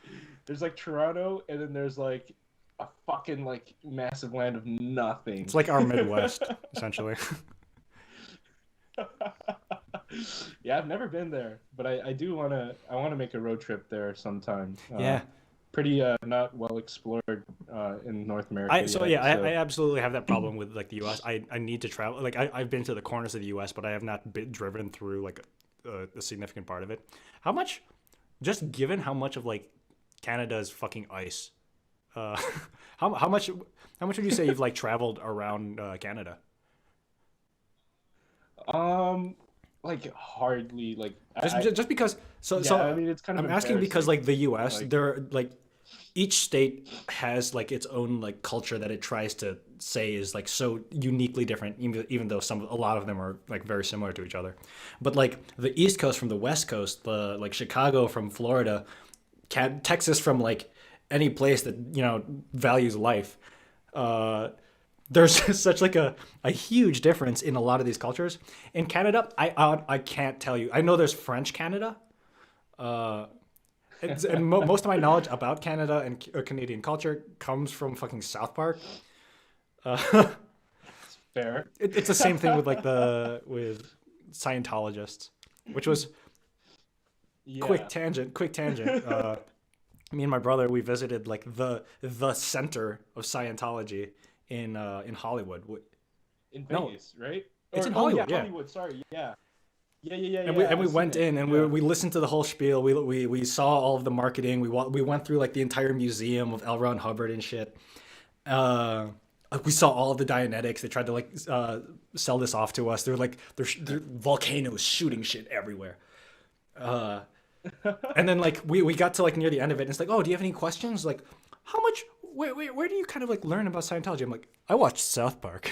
Speaker 2: there's like Toronto, and then there's like a fucking like massive land of nothing.
Speaker 1: It's like our Midwest essentially.
Speaker 2: Yeah, I've never been there, but I do I wanna make a road trip there sometime.
Speaker 1: Yeah.
Speaker 2: Pretty not well explored in North America
Speaker 1: I so
Speaker 2: yet.
Speaker 1: yeah, I
Speaker 2: So
Speaker 1: absolutely have that problem with like the U.S. I need to travel. Like I've been to the corners of the U.S., but I have not been driven through like a significant part of it. How much? Just given how much of like Canada's fucking ice. Uh, how much? How much would you say you've like traveled around Canada?
Speaker 2: um like hardly like
Speaker 1: Just because.
Speaker 2: yeah, I mean it's kind of
Speaker 1: I'm asking because
Speaker 2: embarrassing.
Speaker 1: like the U.S.
Speaker 2: Like
Speaker 1: There like each state has like its own like culture that it tries to say is like so uniquely different, even though a lot of them are like very similar to each other. But like the East Coast from the West Coast, the like Chicago from Florida, Texas from like any place that values life. Uh, there's such like a huge difference in a lot of these cultures. In Canada, I can't tell you. I know there's French Canada, uh, most of my knowledge about Canada and Canadian culture comes from fucking South Park. Uh,
Speaker 2: Fair.
Speaker 1: it's the same thing with like the with Scientologists, which was
Speaker 2: Yeah.
Speaker 1: quick tangent. Me and my brother, we visited like the center of Scientology in Hollywood.
Speaker 2: In
Speaker 1: No,
Speaker 2: Vegas, right?
Speaker 1: it's
Speaker 2: Or
Speaker 1: in
Speaker 2: oh yeah,
Speaker 1: Hollywood, yeah.
Speaker 2: Hollywood. Sorry. Yeah. Yeah.
Speaker 1: And we
Speaker 2: I've seen
Speaker 1: went
Speaker 2: it.
Speaker 1: in and
Speaker 2: Yeah.
Speaker 1: we listened to the whole spiel. We saw all of the marketing. We went through like the entire museum of L. Ron Hubbard and shit. Uh, we saw all of the Dianetics. They tried to like sell this off to us. They're like they're volcanoes shooting shit everywhere. Uh, and then like we got to like near the end of it, and it's like, oh, do you have any questions? Like, how much? Where do you kind of like learn about Scientology? I'm like, I watched South Park.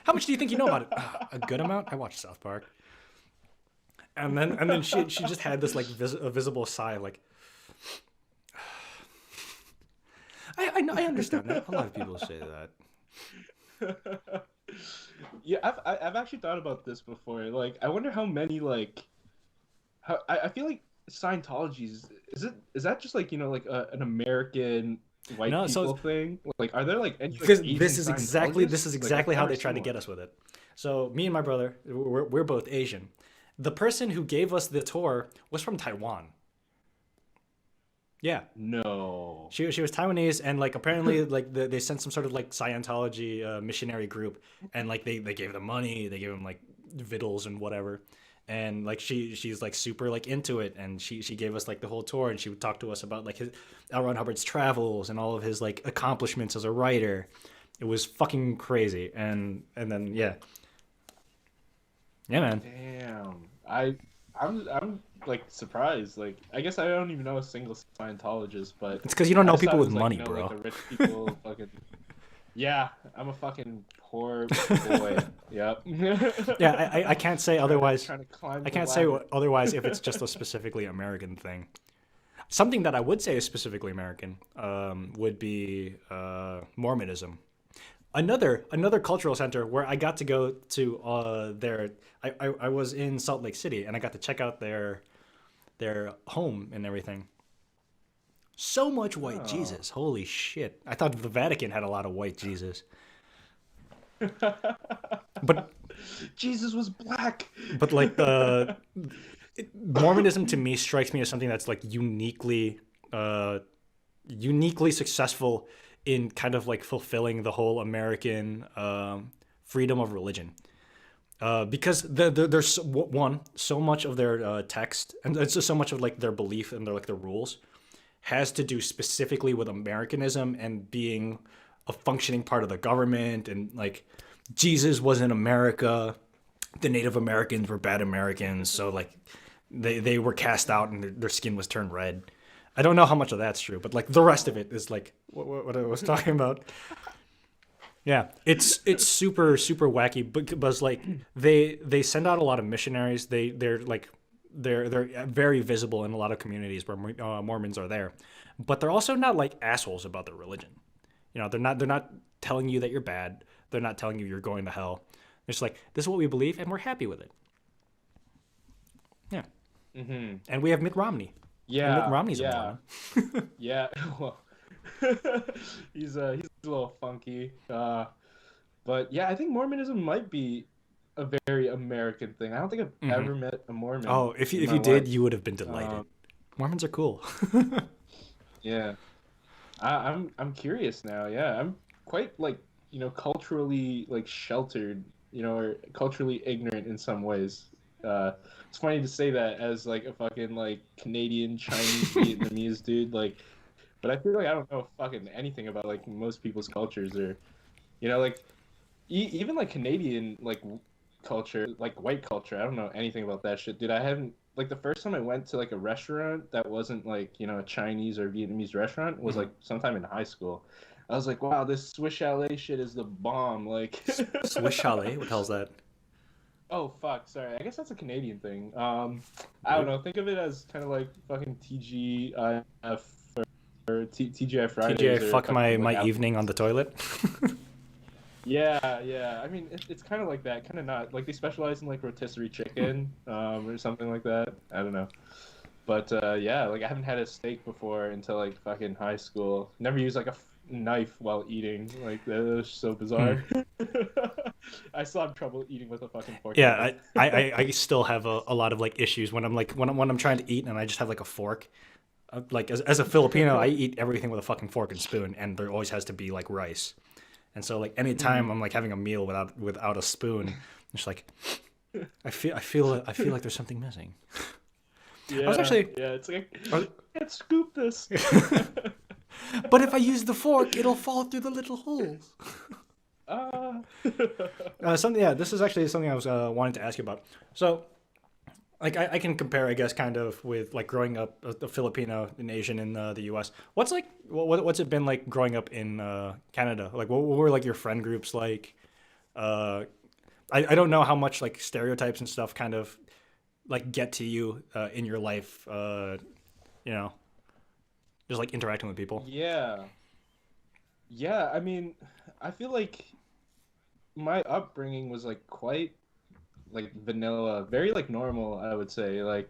Speaker 1: How much do you think you know about it? A good amount. I watched South Park. And then she just had this like a visible sigh, like I understand that. A lot of people say that.
Speaker 2: Yeah, I've actually thought about this before. Like, I wonder how many like how I feel like Scientology is that just like like an American white
Speaker 1: No, so
Speaker 2: people thing? Like, are there like any like
Speaker 1: because
Speaker 2: Asian
Speaker 1: this
Speaker 2: Scientologists?
Speaker 1: is
Speaker 2: Like, I've
Speaker 1: exactly how
Speaker 2: never
Speaker 1: they tried
Speaker 2: seen
Speaker 1: to get
Speaker 2: one.
Speaker 1: us with it. So me and my brother, we're both Asian. The person who gave us the tour was from Taiwan. Yeah,
Speaker 2: No.
Speaker 1: she was Taiwanese, and like apparently like they sent some sort of like Scientology missionary group, and like they gave them money, they gave them like victuals and whatever, and like she's like super like into it, and she gave us like the whole tour, and she would talk to us about like his L. Ron Hubbard's travels and all of his like accomplishments as a writer. It was fucking crazy, and then yeah, man.
Speaker 2: Damn. I'm like surprised. Like, I guess I don't even know a single Scientologist, but
Speaker 1: It's because you don't
Speaker 2: I
Speaker 1: know
Speaker 2: just thought
Speaker 1: people
Speaker 2: it
Speaker 1: with
Speaker 2: was like
Speaker 1: money,
Speaker 2: like
Speaker 1: bro.
Speaker 2: the rich people fucking. Yeah, I'm a fucking poor boy. Yep.
Speaker 1: Yeah, I can't say otherwise.
Speaker 2: Trying to climb
Speaker 1: I
Speaker 2: the
Speaker 1: can't say
Speaker 2: ladder.
Speaker 1: otherwise if it's just a specifically American thing. Something that I would say is specifically American would be Mormonism. Another cultural center where I got to go to their. I was in Salt Lake City and I got to check out their home and everything. So much white
Speaker 2: Oh.
Speaker 1: Jesus. Holy shit. I thought the Vatican had a lot of white Jesus. But
Speaker 2: Jesus was black.
Speaker 1: like the Mormonism to me strikes me as something that's like uh uniquely successful in kind of like fulfilling the whole American freedom of religion. Because there's one so much of their text and it's just so much of like their belief and their rules has to do specifically with Americanism and being a functioning part of the government and like Jesus was in America, the Native Americans were bad Americans, so like they were cast out and their skin was turned red. I don't know how much of that's true, but like the rest of it is like what I was talking about. Yeah, it's super wacky, but like they send out a lot of missionaries. They're very visible in a lot of communities where Mormons are there, but they're also not like assholes about their religion. They're not telling you that you're bad. They're not telling you you're going to hell. It's like this is what we believe and we're happy with it. Yeah,
Speaker 2: Hmm.
Speaker 1: and we have Mitt Romney, and Mitt
Speaker 2: Yeah,
Speaker 1: Romney's a
Speaker 2: yeah,
Speaker 1: Mormon.
Speaker 2: yeah. Well, he's a little funky. But yeah, I think Mormonism might be a very American thing. I don't think I've
Speaker 1: Hmm.
Speaker 2: ever met a Mormon
Speaker 1: Oh, if you
Speaker 2: in
Speaker 1: if
Speaker 2: my
Speaker 1: you did,
Speaker 2: life.
Speaker 1: you would have been
Speaker 2: Um,
Speaker 1: delighted. Mormons are cool.
Speaker 2: yeah, I'm curious now. Yeah, I'm quite like culturally like sheltered, or culturally ignorant in some ways. It's funny to say that as like a fucking like Canadian, Chinese, Vietnamese dude. Like, but I feel like I don't know fucking anything about like most people's cultures or like even like Canadian like culture, like white culture. I don't know anything about that shit, dude. I haven't like the first time I went to like a restaurant that wasn't like a Chinese or Vietnamese restaurant was
Speaker 1: Mhm.
Speaker 2: like sometime in high school. I was like, wow, this Swiss chalet shit is the bomb. Like,
Speaker 1: Swiss Chalet, what the hell's that?
Speaker 2: oh fuck, sorry. I guess that's a Canadian thing. I don't
Speaker 1: Weird.
Speaker 2: know. Think of it as kind of like fucking TGIF. TGI
Speaker 1: TJ,
Speaker 2: Fridays or
Speaker 1: fuck
Speaker 2: fucking
Speaker 1: my
Speaker 2: like
Speaker 1: evening on the toilet.
Speaker 2: yeah. I mean, it's kind of like that, kind of not. Like they specialize in like rotisserie chicken, or something like that. I don't know. But yeah, like I haven't had a steak before until like fucking high school. Never used like a knife while eating. Like that was so
Speaker 1: Hmm.
Speaker 2: bizarre. I still have trouble eating with a fucking fork and
Speaker 1: Yeah,
Speaker 2: knife.
Speaker 1: I still have a lot of like issues when I'm trying to eat and I just have like a fork. Like as a Filipino, I eat everything with a fucking fork and spoon, and there always has to be like rice. And so like anytime
Speaker 2: Mhm.
Speaker 1: I'm like having a meal without a spoon, it's like I feel like there's something missing. I was
Speaker 2: Yeah,
Speaker 1: actually,
Speaker 2: yeah. It's like
Speaker 1: I
Speaker 2: I can't scoop this.
Speaker 1: but if I use the fork, it'll fall through the little holes.
Speaker 2: Ah.
Speaker 1: Something, yeah. This is actually something I was wanting to ask you about. So, like, I can compare, I guess, kind of with like growing up a Filipino and Asian in the U.S. What's like, what's it been like growing up in Canada? Like, what were like your friend groups like? Uh, I don't know how much like stereotypes and stuff kind of like get to you in your life. You know, just like interacting with people.
Speaker 2: Yeah. Yeah, I mean, I feel like my upbringing was like quite like vanilla, very like normal, I would say. Like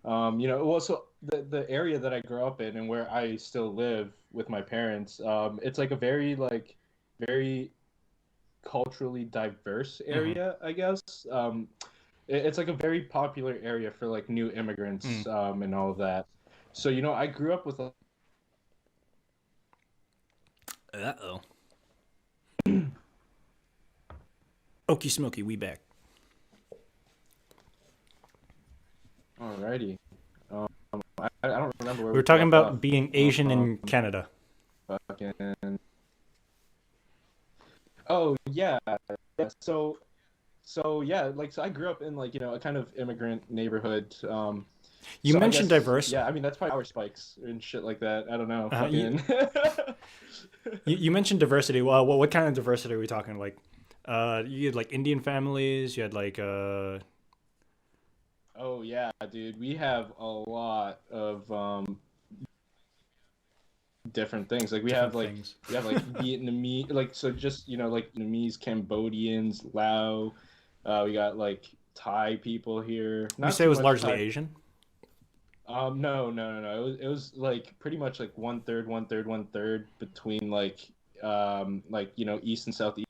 Speaker 2: well, so the area that I grew up in and where I still live with my parents, it's like a very culturally diverse
Speaker 1: Mm-hmm.
Speaker 2: area, I guess. It's like a very popular area for like new immigrants,
Speaker 1: Mm.
Speaker 2: and all of that. So, I grew up with
Speaker 1: Uh oh. Okie smoky, we back.
Speaker 2: alrighty. Um, I don't remember where
Speaker 1: We
Speaker 2: we
Speaker 1: were talking
Speaker 2: left off.
Speaker 1: about being Asian
Speaker 2: Um,
Speaker 1: in Canada.
Speaker 2: fucking. Oh yeah, yeah. So yeah, like so I grew up in like a kind of immigrant neighborhood.
Speaker 1: You
Speaker 2: So I
Speaker 1: mentioned
Speaker 2: guess
Speaker 1: diverse.
Speaker 2: yeah, I mean that's probably power spikes and shit like that. I don't know,
Speaker 1: Uh, you,
Speaker 2: fucking.
Speaker 1: you mentioned diversity. Well, what kind of diversity are we talking? Like, you had like Indian families. You had like
Speaker 2: Oh yeah, dude, we have a lot of different things. Like
Speaker 1: different things.
Speaker 2: we have like Vietnamese, like so just like Vietnamese, Cambodians, Lao. We got like Thai people here.
Speaker 1: We
Speaker 2: Not
Speaker 1: say it
Speaker 2: too
Speaker 1: was
Speaker 2: much
Speaker 1: largely
Speaker 2: Thai.
Speaker 1: Asian.
Speaker 2: No. It was like pretty much like one third, one third, one third between like East and Southeast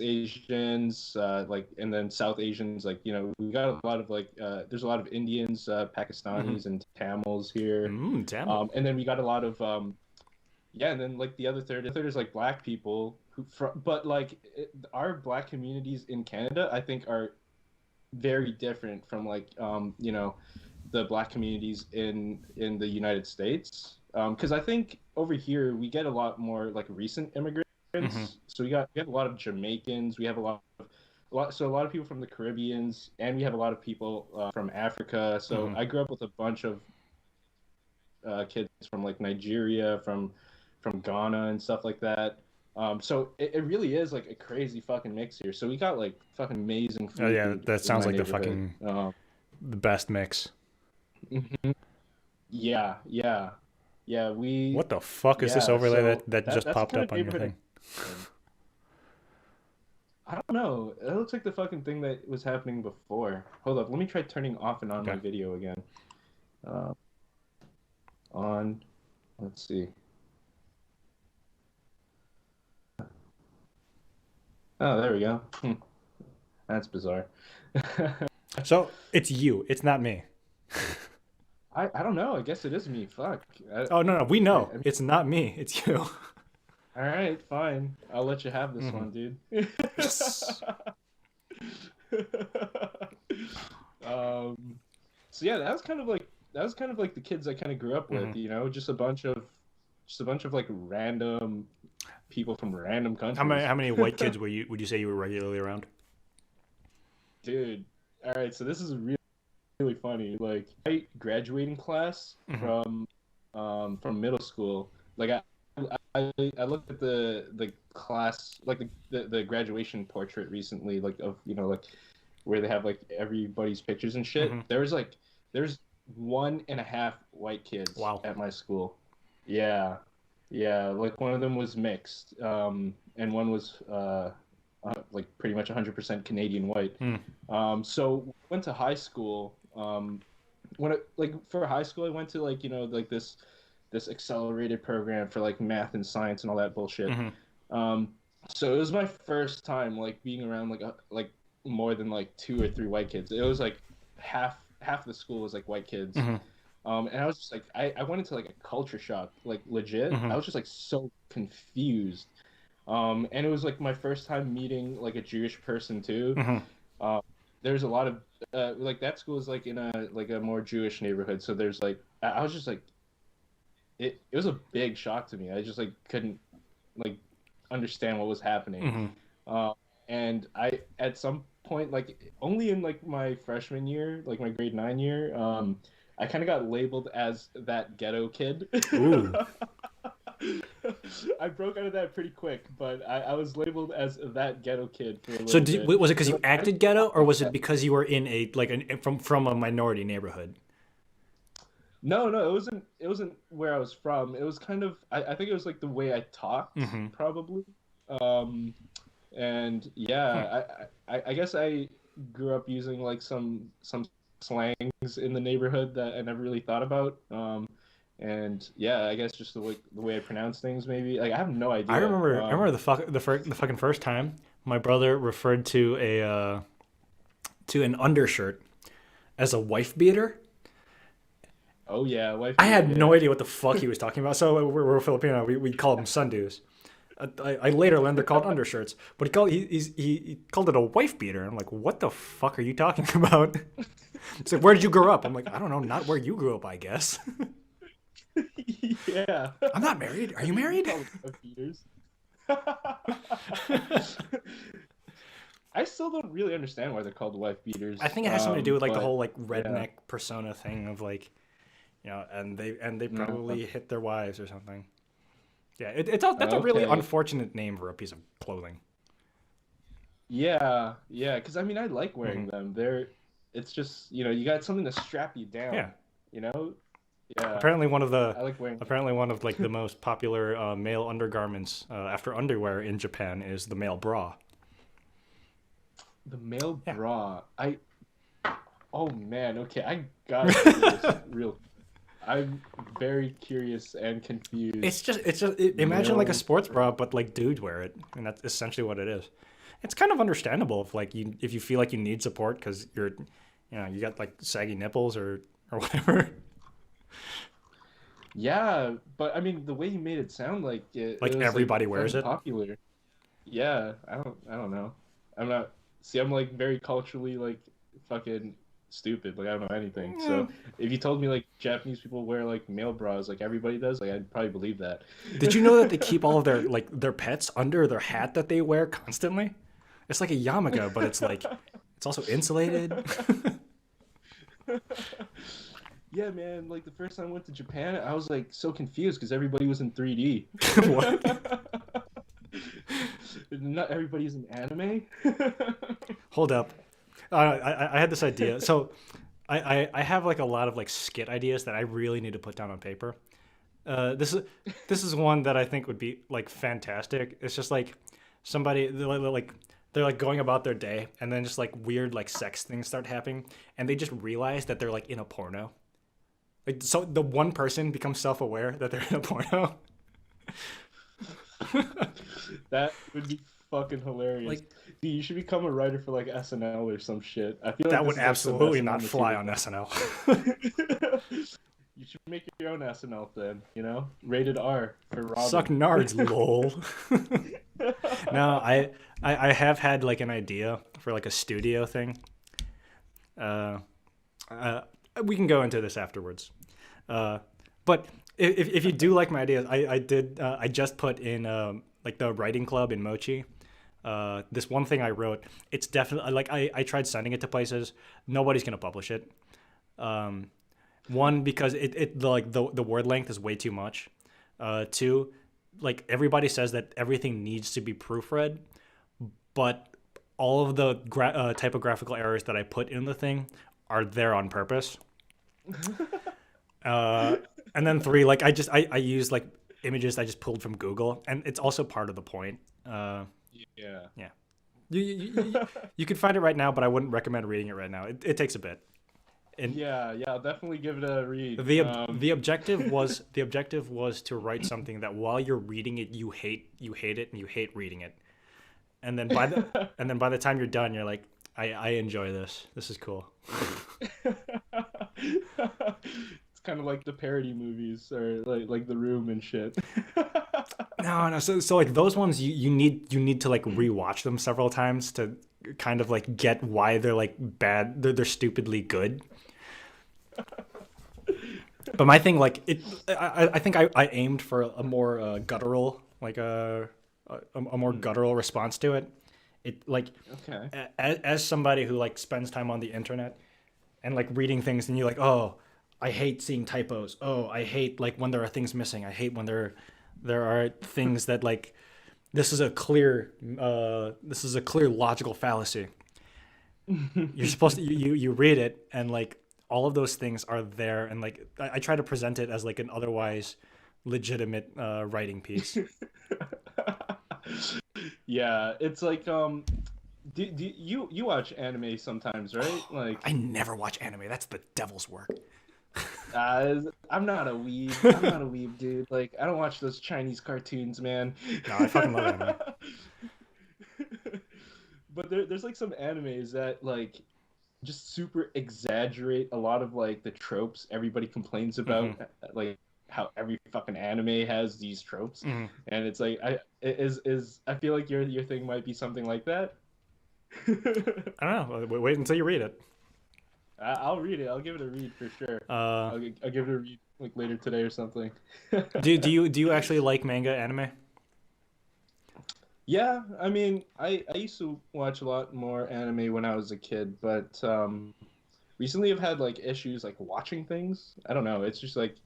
Speaker 2: Asians, like and then South Asians. Like we got a lot of like there's a lot of Indians,
Speaker 1: Mm-hmm.
Speaker 2: Pakistanis, and Tamils here.
Speaker 1: Tamil.
Speaker 2: And then we got a lot of yeah, and then like the third is like black people but like our black communities in Canada, I think are very different from like the black communities in the United States. Because I think over here we get a lot more like recent
Speaker 1: Mm-hmm.
Speaker 2: immigrants. So we have a lot of Jamaicans. We have a lot of people from the Caribbeans, and we have a lot of people from Africa. So
Speaker 1: Mm-hmm.
Speaker 2: I grew up with a bunch of kids from like Nigeria, from Ghana and stuff like that. So it really is like a crazy fucking mix here. So we got like fucking amazing
Speaker 1: Oh yeah,
Speaker 2: food
Speaker 1: that
Speaker 2: in
Speaker 1: sounds
Speaker 2: my
Speaker 1: like
Speaker 2: neighborhood.
Speaker 1: the best mix.
Speaker 2: Mhm. Yeah. Yeah,
Speaker 1: What the fuck is this overlay
Speaker 2: so
Speaker 1: that just
Speaker 2: that's the
Speaker 1: popped
Speaker 2: kind of
Speaker 1: up on your
Speaker 2: neighborhood
Speaker 1: thing?
Speaker 2: in. I don't know. It looks like the fucking thing that was happening before. Hold up, let me try turning off and on
Speaker 1: Okay.
Speaker 2: my video again. Uh, on, let's see. Oh, there we go. That's bizarre.
Speaker 1: So it's you. It's not me.
Speaker 2: I don't know. I guess it is me. Fuck.
Speaker 1: Oh no, we
Speaker 2: I
Speaker 1: know
Speaker 2: mean,
Speaker 1: it's not me. It's you.
Speaker 2: all right, fine. I'll let you have this
Speaker 1: Mm-hmm.
Speaker 2: one, dude.
Speaker 1: Yes.
Speaker 2: um, so yeah, that was kind of like the kids I kind of grew up
Speaker 1: Mm-hmm.
Speaker 2: with. Just a bunch of like random people from random countries.
Speaker 1: How many white kids would you say you were regularly around?
Speaker 2: Dude, all right. So this is really funny. Like my graduating class
Speaker 1: Mm-hmm.
Speaker 2: from middle school. Like I looked at the class like the graduation portrait recently, like of like where they have like everybody's pictures and shit.
Speaker 1: Mm-hmm.
Speaker 2: There's one and a half white kids
Speaker 1: Wow.
Speaker 2: at my school. Yeah, yeah. Like one of them was mixed, and one was like pretty much 100% Canadian white.
Speaker 1: Hmm.
Speaker 2: So went to high school. Like for high school, I went to like like this accelerated program for like math and science and all that bullshit.
Speaker 1: Hmm.
Speaker 2: Um, so it was my first time like being around like more than like two or three white kids. It was like half the school was like white kids.
Speaker 1: Hmm.
Speaker 2: And I was just like, I went into like a culture shock, like legit.
Speaker 1: Hmm.
Speaker 2: I was just like so confused. And it was like my first time meeting like a Jewish person too.
Speaker 1: Hmm.
Speaker 2: Uh, there's a lot of like that school is like in a more Jewish neighborhood, so there's like I was just like it was a big shock to me. I just like couldn't like understand what was happening.
Speaker 1: Hmm.
Speaker 2: Uh, and I at some point like only in like my freshman year, like my grade 9 year, I kind of got labeled as that ghetto kid.
Speaker 1: Ooh.
Speaker 2: I broke out of that pretty quick, but I was labeled as that ghetto kid for a
Speaker 1: So
Speaker 2: little bit.
Speaker 1: was it because
Speaker 2: And
Speaker 1: you
Speaker 2: like,
Speaker 1: acted ghetto, or was it because you were in a like from a minority neighborhood?
Speaker 2: no, no, it wasn't where I was from. It was kind of I think it was like the way I talked,
Speaker 1: Hmm.
Speaker 2: probably. Um, and yeah, I guess I grew up using like some slangs in the neighborhood that I never really thought about. And yeah, I guess just the way I pronounce things, maybe. Like I have no idea.
Speaker 1: I remember the fucking first time my brother referred to an undershirt as a wife beater.
Speaker 2: Oh yeah, wife
Speaker 1: I
Speaker 2: beater,
Speaker 1: had no
Speaker 2: yeah.
Speaker 1: idea what the fuck he was talking about. So we're Filipino. We call them sundews. I later learned they're called undershirts, but he called it a wife beater. I'm like, what the fuck are you talking about? He's like, where did you grow up? I'm like, I don't know, not where you grew up, I guess.
Speaker 2: Yeah.
Speaker 1: I'm not married. Are you
Speaker 2: We
Speaker 1: married?
Speaker 2: call them wife beaters. I still don't really understand why they're called wife
Speaker 1: I
Speaker 2: beaters.
Speaker 1: think it has something to do with like the
Speaker 2: But
Speaker 1: whole like
Speaker 2: yeah.
Speaker 1: redneck persona thing of like, and they
Speaker 2: No.
Speaker 1: probably hit their wives or something. Yeah, that's a really
Speaker 2: Okay.
Speaker 1: unfortunate name for a piece of clothing.
Speaker 2: Yeah, yeah, because I mean I like
Speaker 1: Hmm.
Speaker 2: wearing them. It's just, you got something to strap you
Speaker 1: Yeah,
Speaker 2: down, you know? Yeah,
Speaker 1: apparently one of the
Speaker 2: I like wearing them.
Speaker 1: apparently one of like the most popular male undergarments after underwear in Japan is the male bra.
Speaker 2: The male
Speaker 1: Yeah.
Speaker 2: bra. Oh man, okay, I gotta Google this real. I'm very curious and confused.
Speaker 1: imagine like a
Speaker 2: Male
Speaker 1: sports
Speaker 2: bra.
Speaker 1: bra, but like dudes wear it, and that's essentially what it is. It's kind of understandable if you feel like you need support because you got like saggy nipples or whatever.
Speaker 2: Yeah, but I mean the way you made it sound like it
Speaker 1: Like
Speaker 2: was like
Speaker 1: everybody wears
Speaker 2: fucking
Speaker 1: it.
Speaker 2: popular. Yeah, I don't know. I'm not see I'm like very culturally like fucking stupid. Like I don't know anything.
Speaker 1: Eh.
Speaker 2: So if you told me like Japanese people wear like male bras like everybody does, like I'd probably believe that.
Speaker 1: Did you know that they keep all of their pets under their hat that they wear constantly? It's like a yarmulke, but it's also insulated.
Speaker 2: Yeah, man, like the first time I went to Japan, I was like so confused because everybody was in 3D.
Speaker 1: What?
Speaker 2: Not everybody's in anime.
Speaker 1: Hold up. I had this idea. So I have like a lot of like skit ideas that I really need to put down on paper. This is one that I think would be like fantastic. It's just like somebody they're like going about their day, and then just like weird like sex things start happening, and they just realize that they're like in a porno. Like so, the one person becomes self-aware that they're in a porno.
Speaker 2: That would be fucking hilarious.
Speaker 1: Like
Speaker 2: Dude, you should become a writer for like SNL or some shit. I feel like
Speaker 1: that
Speaker 2: this
Speaker 1: would
Speaker 2: is like some
Speaker 1: absolutely
Speaker 2: SNL
Speaker 1: not fly
Speaker 2: material.
Speaker 1: on SNL.
Speaker 2: You should make your own SNL then, Rated R for
Speaker 1: Suck
Speaker 2: Robin.
Speaker 1: nards, lol. No, I have had like an idea for like a studio thing. Uh, uh, we can go into this afterwards. Uh, but if you do like my ideas, I just put in like the writing club in Mochi. This one thing I wrote, it's definitely like I tried sending it to places. Nobody's gonna publish it. Um, One because the word length is way too much. Two, like everybody says that everything needs to be proofread, but all of the typographical errors that I put in the thing are there on purpose. Uh, And then 3, like I use like images I just pulled from Google, and it's also part of the point.
Speaker 2: Yeah.
Speaker 1: Yeah, you could find it right now, but I wouldn't recommend reading it right now. It takes a bit. And
Speaker 2: Yeah, I'll definitely give it a read.
Speaker 1: the objective was to write something that while you're reading it, you hate it, and you hate reading it. And then by the time you're done, you're like, I enjoy this. This is cool.
Speaker 2: It's kind of like the parody movies or like The Room and shit.
Speaker 1: No. So like those ones, you need to like rewatch them several times to kind of like get why they're like bad. They're stupidly good. But my thing, like I think I aimed for a more guttural, like a more guttural response to it. It like
Speaker 2: Okay.
Speaker 1: as somebody who like spends time on the internet and like reading things, and you're like, oh, I hate seeing typos. Oh, I hate like when there are things missing. I hate when there are things that like this is a clear logical fallacy. You're supposed to you read it, and like all of those things are there, and like I try to present it as like an otherwise legitimate writing piece.
Speaker 2: Yeah, it's like do you watch anime sometimes, right? Like
Speaker 1: I never watch anime. That's the devil's work.
Speaker 2: I'm not a weeb. I'm not a weeb, dude. Like I don't watch those Chinese cartoons, man.
Speaker 1: No, I fucking love anime.
Speaker 2: But there's like some animes that like just super exaggerate a lot of like the tropes everybody complains about, like how every fucking anime has these tropes, and it's like I feel like your thing might be something like that.
Speaker 1: I don't know. Wait until you read it.
Speaker 2: I'll read it. I'll give it a read for sure. I'll give it a read like later today or something.
Speaker 1: Do you actually like manga anime?
Speaker 2: Yeah, I mean, I used to watch a lot more anime when I was a kid, but recently I've had like issues like watching things. I don't know. It's just like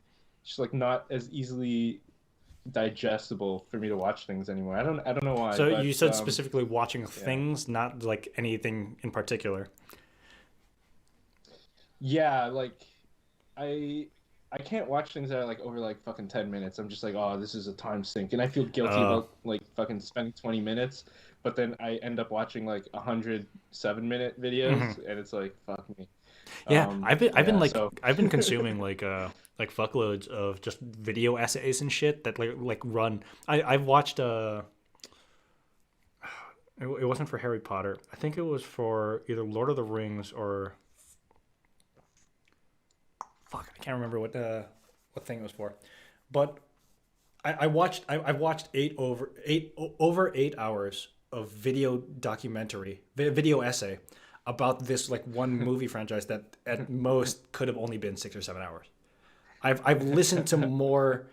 Speaker 2: not as easily digestible for me to watch things anymore. I don't know why.
Speaker 1: So
Speaker 2: but,
Speaker 1: you said specifically watching things, not like anything in particular.
Speaker 2: Yeah, like I can't watch things that are like over like fucking 10 minutes. I'm just like, oh, this is a time sink, and I feel guilty about like fucking spending 20 minutes, but then I end up watching like 107-minute videos, and it's like, fuck me.
Speaker 1: Yeah, I've been
Speaker 2: So
Speaker 1: consuming like fuckloads of just video essays and shit that like run. I've watched it wasn't for Harry Potter. I think it was for either Lord of the Rings or fuck, I can't remember what thing it was for. But I've watched over 8 hours of video essay about this like one movie franchise that at most could have only been 6 or 7 hours. I've listened to more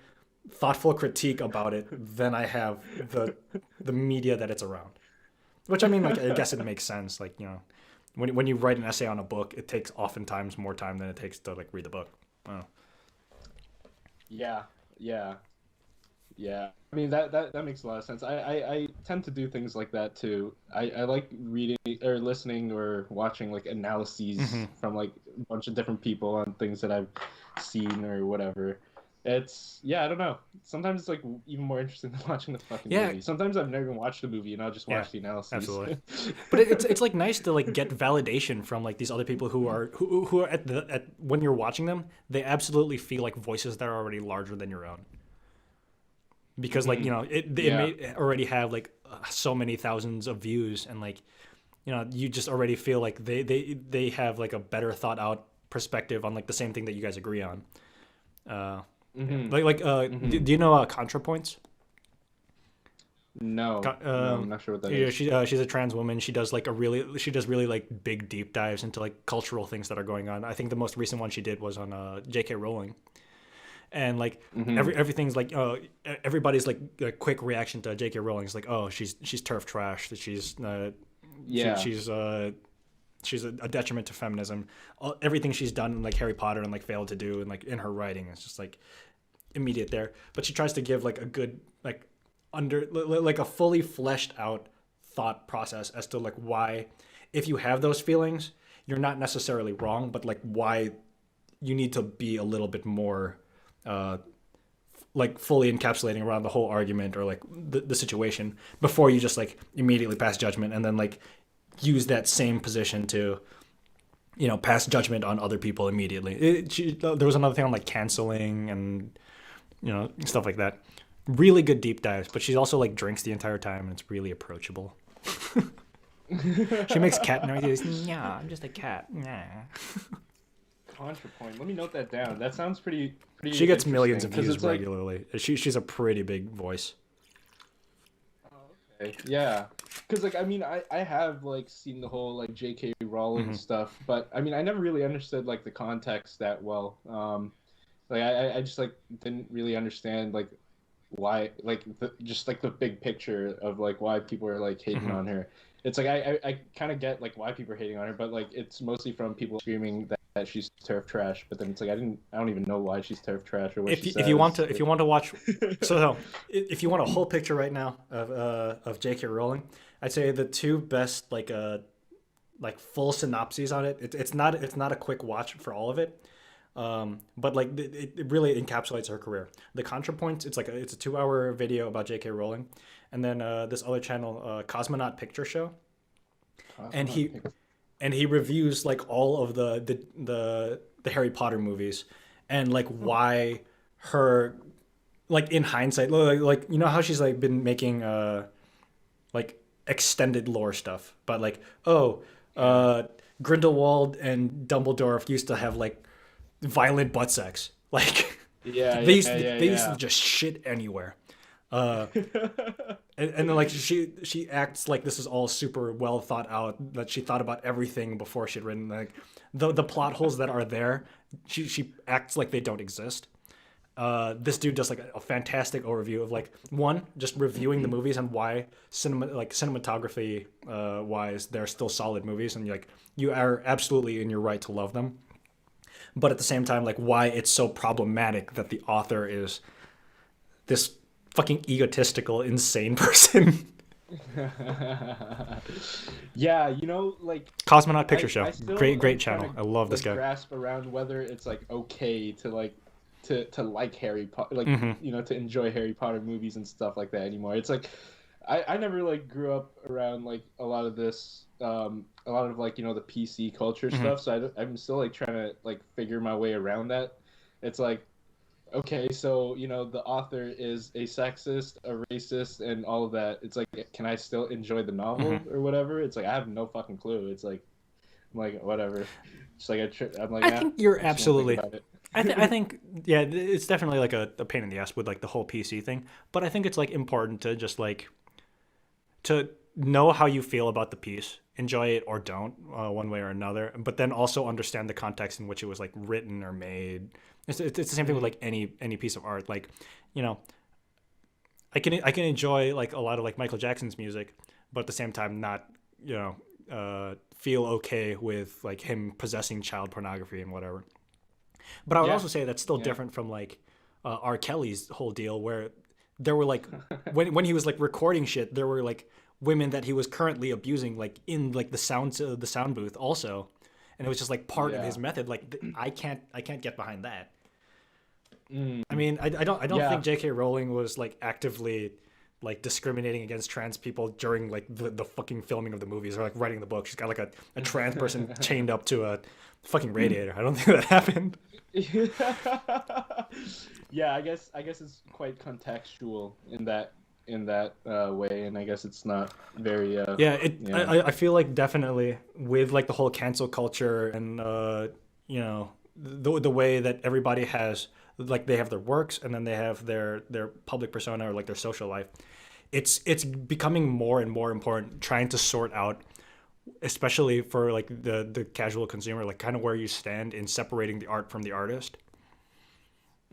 Speaker 1: thoughtful critique about it than I have the media that it's around. Which I mean, like I guess it makes sense. Like, you know, when you write an essay on a book, it takes oftentimes more time than it takes to like read the book. Oh.
Speaker 2: yeah, yeah. Yeah, I mean that makes a lot of sense. I tend to do things like that too. I like reading or listening or watching like analyses from like a bunch of different people on things that I've seen or whatever. I don't know. Sometimes it's like even more interesting than watching the fucking movie. Sometimes I've never even watched the movie and I'll just watch the analyses.
Speaker 1: Absolutely. But it's like nice to like get validation from like these other people who are at when you're watching them, they absolutely feel like voices that are already larger than your own. Because like, you know, it may already have like so many thousands of views, and like, you know, you just already feel like they have like a better thought out perspective on like the same thing that you guys agree on. Do you know ContraPoints?
Speaker 2: No, I'm not sure what that is.
Speaker 1: She's a trans woman. She does really like big deep dives into like cultural things that are going on. I think the most recent one she did was on J.K. Rowling. And like everything's like everybody's like a quick reaction to J.K. Rowling is like, oh, she's turf trash, that she's a detriment to feminism. Everything she's done in like Harry Potter and like failed to do and like in her writing is just like immediate there. But she tries to give like a good like like a fully fleshed out thought process as to like why, if you have those feelings, you're not necessarily wrong, but like why you need to be a little bit more like fully encapsulating around the whole argument or like the situation before you just like immediately pass judgment and then like use that same position to pass judgment on other people immediately. There was another thing on like canceling and stuff like that. Really good deep dives, but she also like drinks the entire time and it's really approachable. She makes cat noises. Yeah, I'm just a cat. Nah.
Speaker 2: ContraPoint. Let me note that down. That sounds pretty.
Speaker 1: She gets millions of views
Speaker 2: like,
Speaker 1: regularly. She's a pretty big voice.
Speaker 2: Okay. Yeah, because like I mean I have like seen the whole like J.K. Rowling stuff, but I mean I never really understood like the context that well. Like I just like didn't really understand like why like just like the big picture of like why people are like hating on her. It's like I kind of get like why people are hating on her, but like it's mostly from people screaming that she's turf trash. But then it's like I don't even know why she's turf trash or what she says.
Speaker 1: If you want to watch, so if you want a whole picture right now of J.K. Rowling, I'd say the two best like full synopses on it. It's not a quick watch for all of it. But like it really encapsulates her career. The ContraPoints, it's a 2-hour video about J.K. Rowling, and then this other channel, Cosmonaut Picture Show, and he reviews like all of the Harry Potter movies, and like why her, like in hindsight, like how she's like been making like extended lore stuff, but like Grindelwald and Dumbledore used to have like violent butt sex, like they used to just shit anywhere, and then like she acts like this is all super well thought out, that she thought about everything before she'd written like the plot holes that are there. She acts like they don't exist. This dude does like a fantastic overview of like one, just reviewing the movies and why cinematography wise they're still solid movies, and like you are absolutely in your right to love them. But at the same time, like why it's so problematic that the author is this fucking egotistical, insane person.
Speaker 2: Yeah, like
Speaker 1: Cosmonaut Picture Show, great channel. I love this guy.
Speaker 2: Grasp around whether it's like okay to like to like Harry Potter, like to enjoy Harry Potter movies and stuff like that anymore. It's like I never like grew up around like a lot of this. A lot of like the PC culture stuff, so I'm still like trying to like figure my way around that. It's like, okay, so the author is a sexist, a racist, and all of that. It's like, can I still enjoy the novel or whatever? It's like I have no fucking clue. It's like, I'm like whatever. It's like I'm like
Speaker 1: I think you're absolutely. I think yeah, it's definitely like a pain in the ass with like the whole PC thing, but I think it's like important to just like to know how you feel about the piece, enjoy it or don't, one way or another, but then also understand the context in which it was like written or made. It's the same thing with like any piece of art. Like, I can enjoy like a lot of like Michael Jackson's music, but at the same time not feel okay with like him possessing child pornography and whatever. But I would also say that's still different from like R. Kelly's whole deal, where there were like when he was like recording shit, there were like women that he was currently abusing like in like the sound booth also, and it was just like part of his method. Like I can't get behind that. I mean, I don't think J.K. Rowling was like actively like discriminating against trans people during like the fucking filming of the movies or like writing the book. She's got like a trans person chained up to a fucking radiator. I don't think that happened.
Speaker 2: Yeah, I guess it's quite contextual in that way, and I guess it's not very
Speaker 1: I feel like definitely with like the whole cancel culture and the way that everybody has like they have their works and then they have their public persona or like their social life, it's becoming more and more important trying to sort out, especially for like the casual consumer, like kind of where you stand in separating the art from the artist.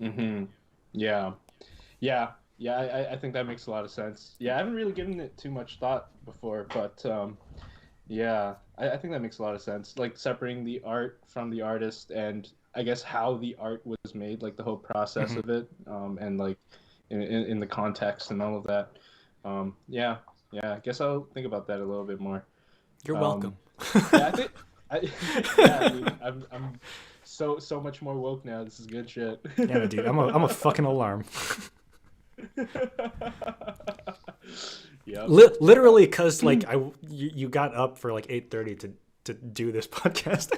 Speaker 2: I think that makes a lot of sense. I haven't really given it too much thought before, but I think that makes a lot of sense, like separating the art from the artist, and I guess how the art was made, like the whole process of it, and like in the context and all of that. I guess I'll think about that a little bit more.
Speaker 1: You're welcome.
Speaker 2: I think I'm so much more woke now. This is good shit.
Speaker 1: Yeah, dude, I'm a fucking alarm.
Speaker 2: Yep.
Speaker 1: Literally, cause like you got up for like 8:30 to do this podcast.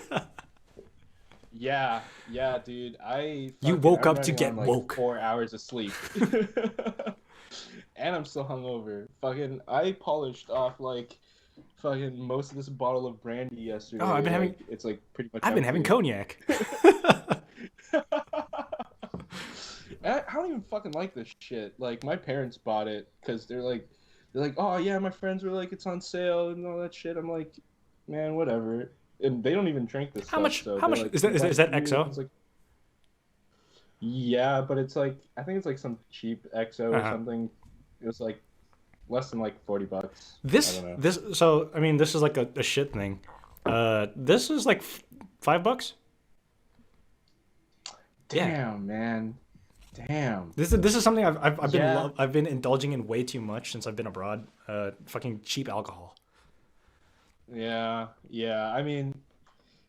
Speaker 2: Yeah, yeah, dude.
Speaker 1: You woke
Speaker 2: I'm
Speaker 1: up to
Speaker 2: running
Speaker 1: get
Speaker 2: on like
Speaker 1: woke.
Speaker 2: 4 hours of sleep. And I'm still hungover. Fucking I polished off like fucking most of this bottle of brandy yesterday.
Speaker 1: Oh,
Speaker 2: Like it's like pretty much
Speaker 1: I've been having
Speaker 2: empty.
Speaker 1: cognac.
Speaker 2: I don't even fucking like this shit. Like my parents bought it because they're like, oh yeah, my friends were like, it's on sale and all that shit. I'm like, man, whatever. And they don't even drink this
Speaker 1: How
Speaker 2: stuff.
Speaker 1: much?
Speaker 2: So
Speaker 1: How
Speaker 2: they're
Speaker 1: much
Speaker 2: like,
Speaker 1: is that? Is that
Speaker 2: "You?"
Speaker 1: XO?
Speaker 2: It's like, yeah, but it's like I think it's like some cheap EXO or something. It was like less than like $40. I
Speaker 1: This
Speaker 2: don't know.
Speaker 1: this so I mean this is like a shit thing. This is like $5.
Speaker 2: Damn,
Speaker 1: Yeah.
Speaker 2: man. Damn.
Speaker 1: This is something I've been
Speaker 2: Yeah.
Speaker 1: I've been indulging in way too much since I've been abroad. Fucking cheap alcohol.
Speaker 2: Yeah, yeah. I mean,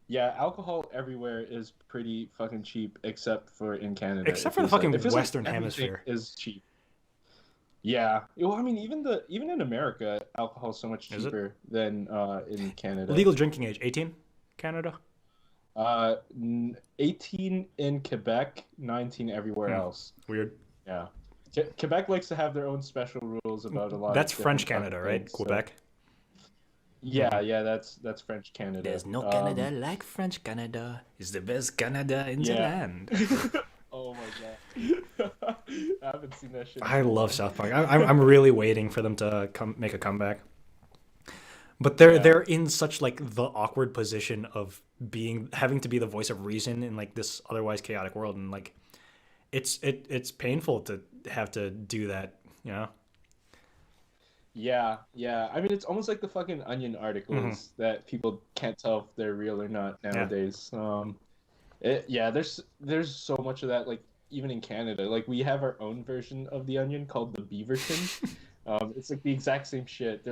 Speaker 2: yeah, alcohol everywhere is pretty fucking cheap, except for in Canada.
Speaker 1: Except
Speaker 2: It
Speaker 1: for the
Speaker 2: feels like.
Speaker 1: fucking
Speaker 2: It feels like
Speaker 1: Western
Speaker 2: everything
Speaker 1: Hemisphere.
Speaker 2: is cheap. Yeah. Well, I mean, even in America, alcohol is so much
Speaker 1: Is it?
Speaker 2: cheaper than in Canada.
Speaker 1: Legal drinking age 18, Canada.
Speaker 2: 18 in Quebec, 19 everywhere else.
Speaker 1: Weird.
Speaker 2: Yeah. Quebec likes to have their own special rules about a lot
Speaker 1: That's
Speaker 2: of
Speaker 1: French
Speaker 2: different
Speaker 1: Canada,
Speaker 2: fucking
Speaker 1: right?
Speaker 2: things, so-
Speaker 1: Quebec.
Speaker 2: Yeah, yeah, that's French Canada.
Speaker 1: There's no Canada like French Canada. It's the best Canada in the
Speaker 2: Yeah.
Speaker 1: land.
Speaker 2: Oh my god. I haven't seen that shit.
Speaker 1: I love South Park. I'm really waiting for them to make a comeback. But they're in such like the awkward position of having to be the voice of reason in like this otherwise chaotic world, and like it's painful to have to do that, you know?
Speaker 2: Yeah, yeah. I mean, it's almost like the fucking Onion articles that people can't tell if they're real or not nowadays. Yeah, there's so much of that. Like even in Canada, like we have our own version of the Onion called the Beaverton. It's like the exact same shit.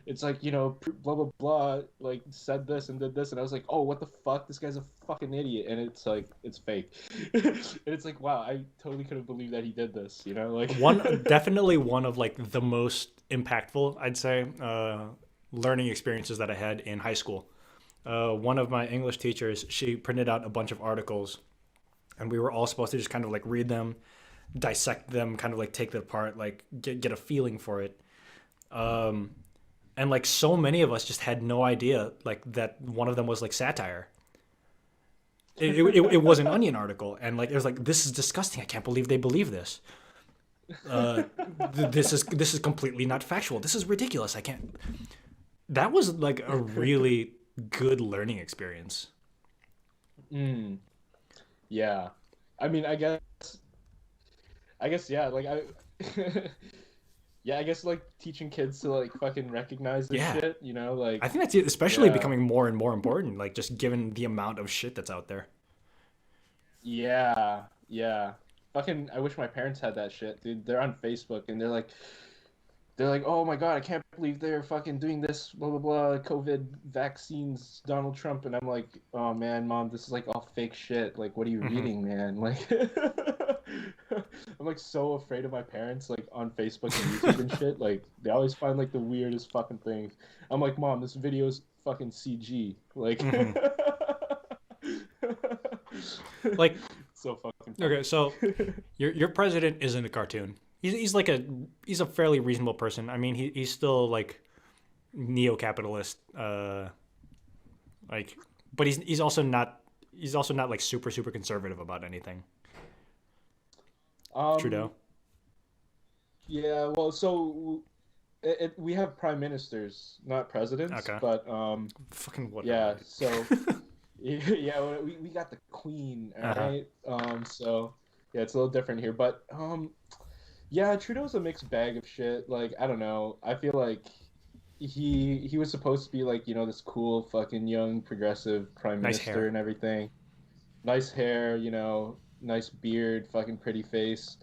Speaker 2: It's like, you know, blah blah blah, like said this and did this, and I was like, oh, what the fuck? This guy's a fucking idiot, and it's like it's fake, and it's like, wow, I totally couldn't believe that he did this, you know, like
Speaker 1: Definitely one of like the most impactful, I'd say, learning experiences that I had in high school. One of my English teachers, she printed out a bunch of articles, and we were all supposed to just kind of like read them, dissect them, kind of like take them apart, like get a feeling for it. And like so many of us just had no idea like that one of them was like satire. It was an Onion article, and like it was like, this is disgusting. I can't believe they believe this. This is completely not factual. This is ridiculous. I can't. That was like a really good learning experience.
Speaker 2: Yeah, I mean, I guess, yeah, like yeah, I guess like teaching kids to like fucking recognize this shit, you know, like
Speaker 1: I think that's especially becoming more and more important, like just given the amount of shit that's out there.
Speaker 2: yeah, yeah. Fucking, I wish my parents had that shit, dude. They're on Facebook and they're like, oh my god, I can't believe they're fucking doing this, blah blah blah, COVID vaccines, Donald Trump, and I'm like, oh man, mom, this is like all fake shit. Like, what are you reading, man? Like, I'm like so afraid of my parents, like on Facebook and YouTube and shit. Like, they always find like the weirdest fucking things. I'm like, mom, this video's fucking CG. Like,
Speaker 1: like,
Speaker 2: so fucking.
Speaker 1: Okay, so your president isn't a cartoon. He's a fairly reasonable person. I mean, he's still like neo-capitalist, like, but he's also not like super conservative about anything. Trudeau.
Speaker 2: Yeah, well, so we have prime ministers, not presidents.
Speaker 1: Okay.
Speaker 2: But
Speaker 1: Fucking what?
Speaker 2: yeah, so yeah, we got the queen, all right. So yeah, it's a little different here, but yeah, Trudeau's a mixed bag of shit. Like, I don't know. I feel like he was supposed to be like, you know, this cool fucking young progressive prime
Speaker 1: Nice
Speaker 2: minister
Speaker 1: hair.
Speaker 2: and everything. Nice hair, you know, nice beard, fucking pretty face.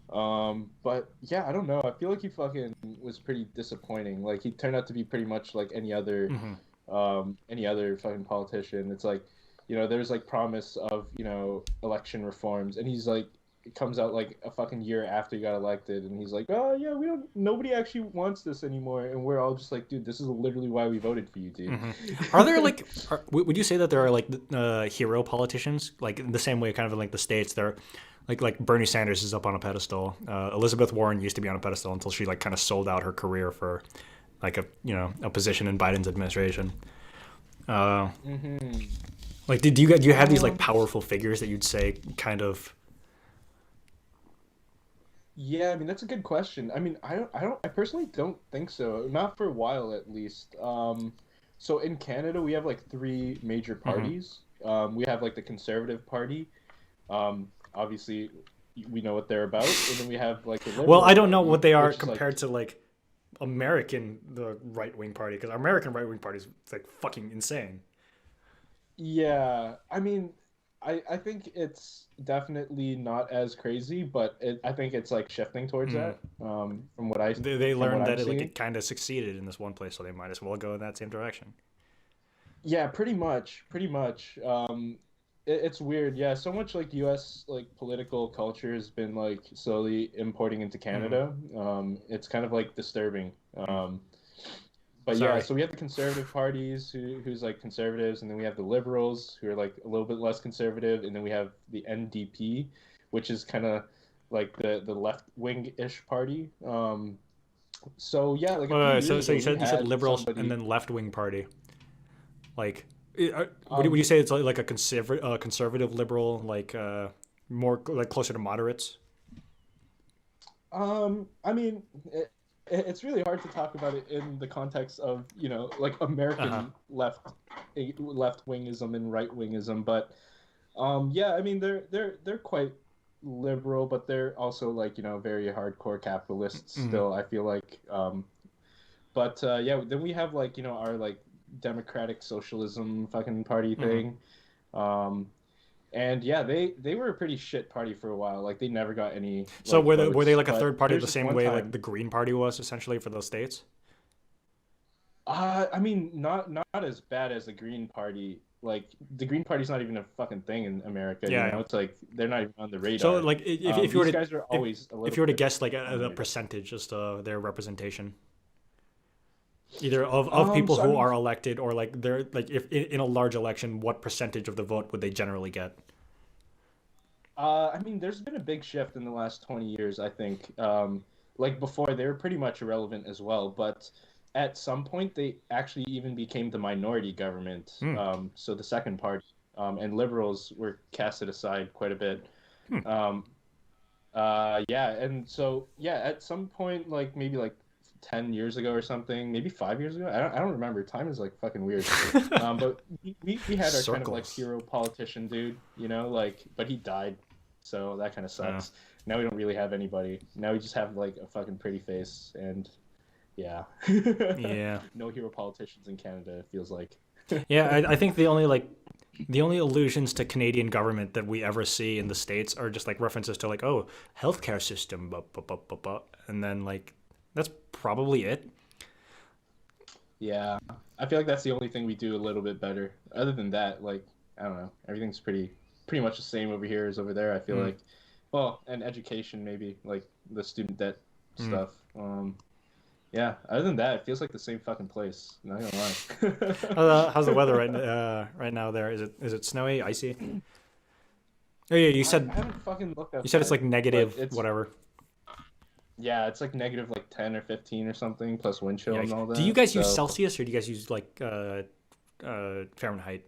Speaker 2: But yeah, I don't know. I feel like he fucking was pretty disappointing. Like, he turned out to be pretty much like any other fucking politician. It's like, there's like promise of, election reforms, and he's like, it comes out like a fucking year after he got elected, and he's like, oh yeah, nobody actually wants this anymore, and we're all just like, dude, this is literally why we voted for you, dude.
Speaker 1: Are there like, would you say that there are like hero politicians, like in the same way, kind of in like the States, there, like Bernie Sanders is up on a pedestal. Elizabeth Warren used to be on a pedestal until she like kind of sold out her career for like a position in Biden's administration. Uh,
Speaker 2: Hmm.
Speaker 1: like, do you have these like powerful figures that you'd say kind of?
Speaker 2: Yeah, I mean that's a good question. I mean, I personally don't think so. Not for a while, at least. So in Canada, we have like three major
Speaker 1: Mhm.
Speaker 2: parties. We have like the Conservative Party. Obviously, we know what they're about, and then we have like the
Speaker 1: Well,
Speaker 2: Liberal
Speaker 1: I don't know what
Speaker 2: Party,
Speaker 1: they are
Speaker 2: which is like,
Speaker 1: compared to like the right wing party, because our American right wing party is like fucking insane.
Speaker 2: yeah. I mean, I think it's definitely not as crazy, but I think it's like shifting towards
Speaker 1: Mm.
Speaker 2: that. From what I
Speaker 1: They
Speaker 2: from what
Speaker 1: learned
Speaker 2: I'm
Speaker 1: that it
Speaker 2: seeing.
Speaker 1: kind of succeeded in this one place, so they might as well go in that same direction.
Speaker 2: Yeah, pretty much, pretty much. It's weird. Yeah, so much like U.S. like political culture has been like slowly importing into
Speaker 1: Mm.
Speaker 2: Canada. It's kind of like disturbing.
Speaker 1: Mm.
Speaker 2: But yeah,
Speaker 1: Sorry.
Speaker 2: so we have the conservative parties who's like conservatives, and then we have the liberals who are like a little bit less conservative, and then we have the NDP, which is kind of like the left wing ish party. So yeah, like a few
Speaker 1: So
Speaker 2: years
Speaker 1: so
Speaker 2: ago,
Speaker 1: you
Speaker 2: we
Speaker 1: said
Speaker 2: had
Speaker 1: liberals and
Speaker 2: somebody.
Speaker 1: then left wing party. Like, would you
Speaker 2: Um,
Speaker 1: say it's like a conservative liberal, like more like closer to moderates?
Speaker 2: I mean, it's really hard to talk about it in the context of, like
Speaker 1: Uh huh.
Speaker 2: American left wingism and right wingism, but yeah, I mean they're quite liberal, but they're also like, very hardcore capitalists
Speaker 1: Mm.
Speaker 2: still, I feel like. But yeah, then we have like, our like democratic socialism fucking party
Speaker 1: Mm-hmm.
Speaker 2: thing. Um, and yeah, they were a pretty shit party for a while. Like they never got any
Speaker 1: So
Speaker 2: like
Speaker 1: were they
Speaker 2: votes.
Speaker 1: like a
Speaker 2: But
Speaker 1: third party
Speaker 2: there's
Speaker 1: the
Speaker 2: this
Speaker 1: same
Speaker 2: one
Speaker 1: way like
Speaker 2: time.
Speaker 1: the Green Party was essentially for those states?
Speaker 2: I mean, not as bad as the Green Party. Like the Green Party's not even a fucking thing in America.
Speaker 1: Yeah, yeah.
Speaker 2: It's like they're not even on the
Speaker 1: So
Speaker 2: radar.
Speaker 1: like if you were
Speaker 2: These
Speaker 1: to
Speaker 2: guys are always a
Speaker 1: if
Speaker 2: little
Speaker 1: you were to
Speaker 2: bit
Speaker 1: guess like
Speaker 2: on the
Speaker 1: a
Speaker 2: radar.
Speaker 1: percentage as to their representation, either of people
Speaker 2: So I
Speaker 1: who
Speaker 2: mean,
Speaker 1: are elected or like they're like if in a large election, what percentage of the vote would they generally get?
Speaker 2: I mean, there's been a big shift in the last 20 years, I think. Like before, they were pretty much irrelevant as well, but at some point, they actually even became the minority government.
Speaker 1: Hmm.
Speaker 2: So the second party, and liberals were casted aside quite a bit.
Speaker 1: Hmm.
Speaker 2: Um, yeah, and so yeah, at some point, like maybe like 10 years ago or something, maybe 5 years ago. I don't remember. Time is like fucking weird. But we had our kind of like
Speaker 1: Circles.
Speaker 2: hero politician dude, like, but he died, so that kind of
Speaker 1: Uh,
Speaker 2: sucks. Now we don't really have anybody. Now we just have like a fucking pretty face, and yeah,
Speaker 1: yeah.
Speaker 2: no hero politicians in Canada. It feels like.
Speaker 1: Yeah, I think the only allusions to Canadian government that we ever see in the States are just like references to like, oh, healthcare system, and then like that's probably it.
Speaker 2: Yeah, I feel like that's the only thing we do a little bit better. Other than that, like, I don't know, everything's pretty much the same over here as over there. I feel
Speaker 1: Mm,
Speaker 2: like, well, and education maybe, like the student debt
Speaker 1: mm.
Speaker 2: stuff. Yeah. Other than that, it feels like the same fucking place. Not gonna lie.
Speaker 1: How's the weather right now there? Is it snowy, icy? Oh yeah,
Speaker 2: I haven't fucking looked
Speaker 1: you said it's
Speaker 2: outside,
Speaker 1: like
Speaker 2: but
Speaker 1: negative
Speaker 2: it's
Speaker 1: whatever.
Speaker 2: yeah, it's like negative like 10 or 15 or something plus wind chill
Speaker 1: Yeah.
Speaker 2: and all
Speaker 1: Do you
Speaker 2: that.
Speaker 1: guys use
Speaker 2: So
Speaker 1: Celsius or do you guys use like Fahrenheit?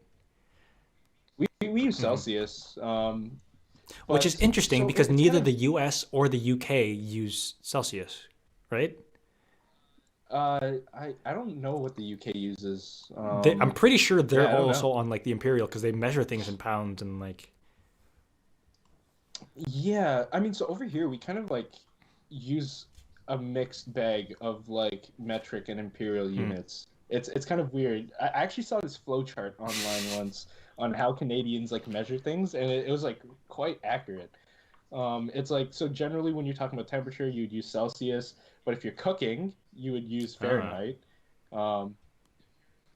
Speaker 2: we use
Speaker 1: Hmm.
Speaker 2: Celsius.
Speaker 1: Which is
Speaker 2: But
Speaker 1: interesting
Speaker 2: so
Speaker 1: because
Speaker 2: it's kind
Speaker 1: neither
Speaker 2: of
Speaker 1: the U.S. or the U.K. use Celsius, right?
Speaker 2: I don't know what the UK uses.
Speaker 1: I'm pretty sure they're
Speaker 2: Yeah, I don't know.
Speaker 1: also on like the imperial because they measure things in pounds and like.
Speaker 2: Yeah, I mean, so over here we kind of like use a mixed bag of like metric and imperial
Speaker 1: Hmm.
Speaker 2: units. It's kind of weird. I actually saw this flowchart online once on how Canadians like measure things, and it was like quite accurate. It's like, so generally when you're talking about temperature, you'd use Celsius, but if you're cooking, you would use
Speaker 1: Ah.
Speaker 2: Fahrenheit. Um,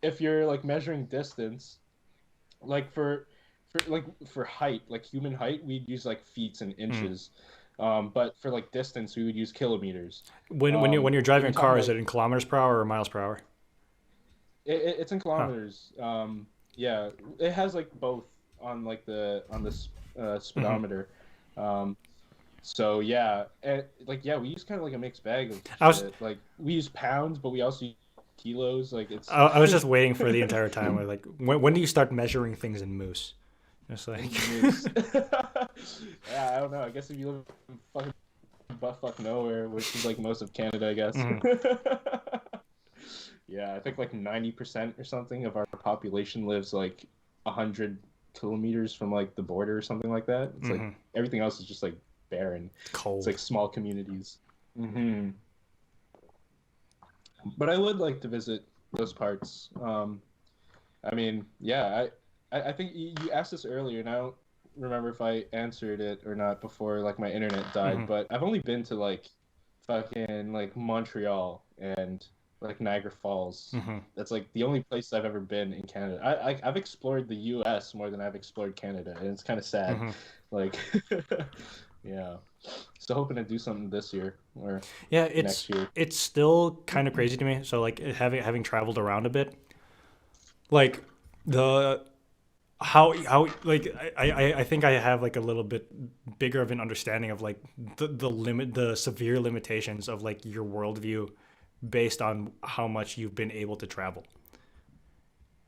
Speaker 2: if you're like measuring distance, like for for height, like human height, we'd use like feet and
Speaker 1: Mm.
Speaker 2: inches. But for like distance, we would use kilometers.
Speaker 1: When you're
Speaker 2: If
Speaker 1: driving
Speaker 2: you
Speaker 1: a
Speaker 2: talk
Speaker 1: car, is
Speaker 2: about
Speaker 1: it in kilometers per hour or miles per hour?
Speaker 2: it's in
Speaker 1: Huh.
Speaker 2: kilometers. Yeah, it has like both on the
Speaker 1: Hmm.
Speaker 2: speedometer. Um, so yeah, like yeah, we use kind of like a mixed bag of
Speaker 1: I was
Speaker 2: shit. Like we use pounds, but we also use kilos. Like it's
Speaker 1: I was just waiting for the entire time. Like, when do you start measuring things in moose? Just like,
Speaker 2: in moose. Yeah, I don't know. I guess if you live in fucking buttfuck nowhere, which is like most of Canada, I guess.
Speaker 1: mhm.
Speaker 2: Yeah, I think like 90% or something of our population lives like 100 kilometers from like the border or something like that. It's like
Speaker 1: Mhm.
Speaker 2: everything else is just like barren.
Speaker 1: It's
Speaker 2: It's
Speaker 1: cold.
Speaker 2: like small communities. Hmm. But I would like to visit those parts. I mean, yeah, I think you asked this earlier, and I don't remember if I answered it or not before like my internet died,
Speaker 1: Hmm.
Speaker 2: but I've only been to like fucking like Montreal and like Niagara Falls.
Speaker 1: Hmm.
Speaker 2: That's like the only place I've ever been in Canada. I've explored the U.S. more than I've explored Canada, and it's kind of sad.
Speaker 1: Hmm.
Speaker 2: Like, yeah. So hoping to do something this year or
Speaker 1: Yeah,
Speaker 2: next year.
Speaker 1: it's still kind of crazy to me. So like having traveled around a bit, like the how like I think I have like a little bit bigger of an understanding of like the severe limitations of like your worldview based on how much you've been able to travel,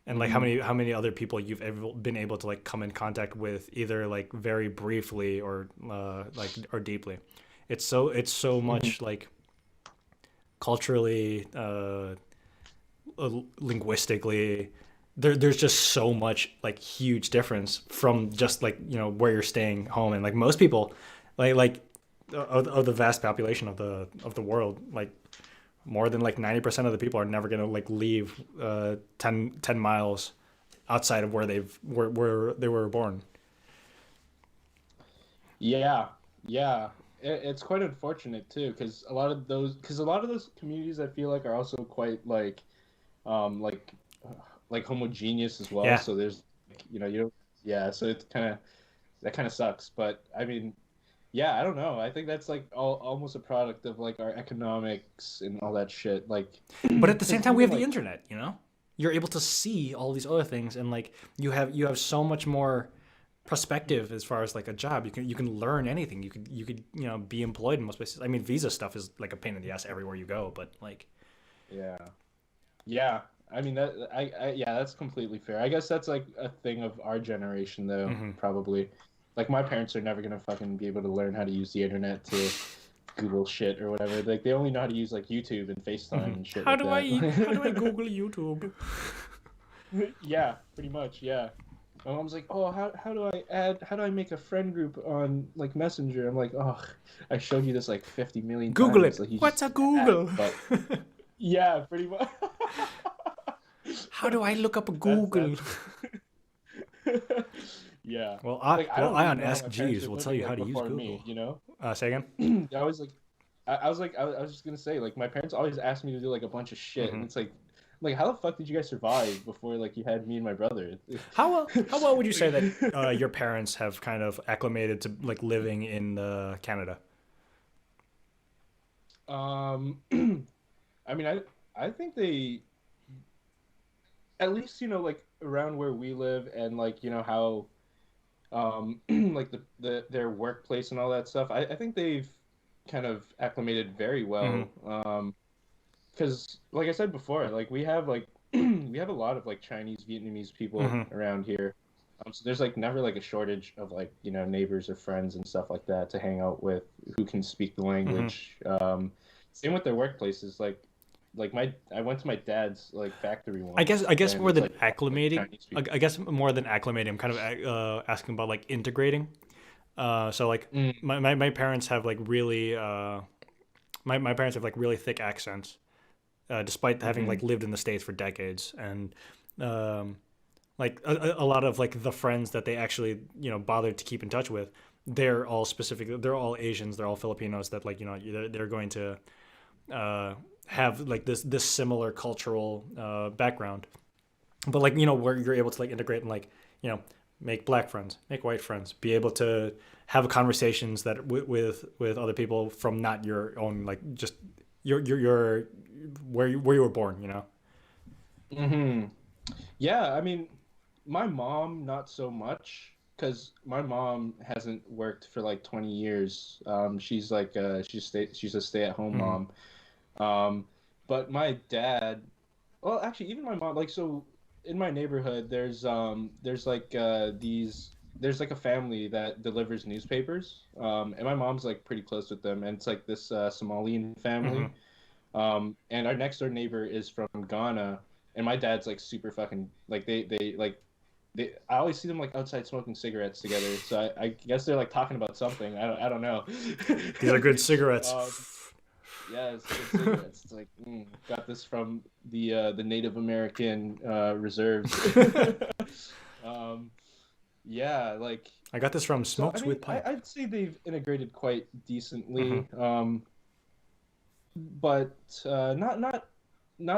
Speaker 1: and like
Speaker 2: Hmm.
Speaker 1: how many other people you've ever been able to like come in contact with, either like very briefly or like or deeply. It's so
Speaker 2: Hmm.
Speaker 1: much like culturally, linguistically, there's just so much like huge difference from just like where you're staying home. And like most people, like of the vast population of the world, like more than like 90% of the people are never gonna like leave 10 miles outside of where they were born.
Speaker 2: Yeah, yeah. It's quite unfortunate too, because a lot of those communities I feel like are also quite like uh, like homogeneous as well.
Speaker 1: Yeah,
Speaker 2: So there's like, you don't, yeah. So it's kind of that kind of sucks. But I mean, yeah, I don't know. I think that's like almost a product of like our economics and all that shit. Like,
Speaker 1: but at the same
Speaker 2: because
Speaker 1: time we
Speaker 2: even
Speaker 1: have the
Speaker 2: like
Speaker 1: internet. You're able to see all these other things, and like you have so much more perspective as far as like a job. You can learn anything. You could be employed in most places. I mean, visa stuff is like a pain in the ass everywhere you go, but like,
Speaker 2: yeah. Yeah, I mean that yeah, that's completely fair. I guess that's like a thing of our generation though,
Speaker 1: mhm.
Speaker 2: probably. Like my parents are never gonna fucking be able to learn how to use the internet to Google shit or whatever. Like they only know how to use like YouTube and FaceTime
Speaker 1: Mhm.
Speaker 2: and shit
Speaker 1: How
Speaker 2: like
Speaker 1: do I how do I
Speaker 2: that.
Speaker 1: Google YouTube?
Speaker 2: Yeah, pretty much, yeah. My mom's like, "Oh, how do I make a friend group on like Messenger?" I'm like, "Oh, I showed you this like 50 million
Speaker 1: Google
Speaker 2: times.
Speaker 1: it.
Speaker 2: Like you
Speaker 1: What's
Speaker 2: just
Speaker 1: a
Speaker 2: add."
Speaker 1: Google?
Speaker 2: But yeah, pretty much.
Speaker 1: How do I look up a
Speaker 2: That's
Speaker 1: Google?
Speaker 2: yeah.
Speaker 1: Well, I
Speaker 2: Like I
Speaker 1: well
Speaker 2: don't
Speaker 1: I
Speaker 2: even
Speaker 1: on
Speaker 2: know how
Speaker 1: Ask
Speaker 2: my parents
Speaker 1: Jeeves
Speaker 2: are
Speaker 1: will tell
Speaker 2: living
Speaker 1: you how
Speaker 2: like
Speaker 1: to use
Speaker 2: before me,
Speaker 1: Google.
Speaker 2: you know?
Speaker 1: Say again.
Speaker 2: I was like I was just gonna say, like my parents always asked me to do like a bunch of shit and
Speaker 1: Hmm.
Speaker 2: it's like how the fuck did you guys survive before like you had me and my brother?
Speaker 1: How well would you say that your parents have kind of acclimated to like living in Canada?
Speaker 2: um I mean I think they at least like around where we live and like how like their workplace and all that stuff. I think they've kind of acclimated very
Speaker 1: Hmm.
Speaker 2: well. Because like I said before, like we have like we have a lot of like Chinese, Vietnamese people
Speaker 1: Hmm.
Speaker 2: around here. So there's like never like a shortage of like neighbors or friends and stuff like that to hang out with who can speak the
Speaker 1: Hmm.
Speaker 2: language. Same with their workplaces. Like I went to my dad's like factory
Speaker 1: I guess
Speaker 2: and
Speaker 1: more
Speaker 2: it's
Speaker 1: than
Speaker 2: like all like
Speaker 1: acclimating.
Speaker 2: Chinese
Speaker 1: I
Speaker 2: people.
Speaker 1: guess more than acclimating, I'm kind of asking about like integrating. So like
Speaker 2: Mm,
Speaker 1: my parents have like really my parents have like really thick accents, despite having
Speaker 2: mm-hmm,
Speaker 1: like lived in the States for decades. And um, like a lot of like the friends that they actually bothered to keep in touch with, they're all Asians, they're all Filipinos that like they're going to uh, have like this similar cultural background. But like where you're able to like integrate and like you know make black friends, make white friends, be able to have conversations that with other people from not your own, like just your where you were born, you know.
Speaker 2: Hmm. Yeah, I mean, my mom not so much because my mom hasn't worked for like 20 years. She's like she's a stay-at-home
Speaker 1: Mm-hmm.
Speaker 2: mom. Um, but my dad, well, actually, even my mom, like, so in my neighborhood, there's like there's like a family that delivers newspapers. And my mom's like pretty close with them, and it's like this Somalian
Speaker 1: Mm-hmm.
Speaker 2: family. And our next door neighbor is from Ghana, and my dad's like super fucking like they I always see them like outside smoking cigarettes together. So I guess they're like talking about something. I don't know.
Speaker 1: These are good cigarettes.
Speaker 2: um, yeah, it's good cigarettes. It's like got this from the Native American reserves. um, yeah, like
Speaker 1: I got this from
Speaker 2: so. I
Speaker 1: Smokes
Speaker 2: mean,
Speaker 1: with Pipe.
Speaker 2: I'd say they've integrated quite
Speaker 1: Mm-hmm.
Speaker 2: decently. But not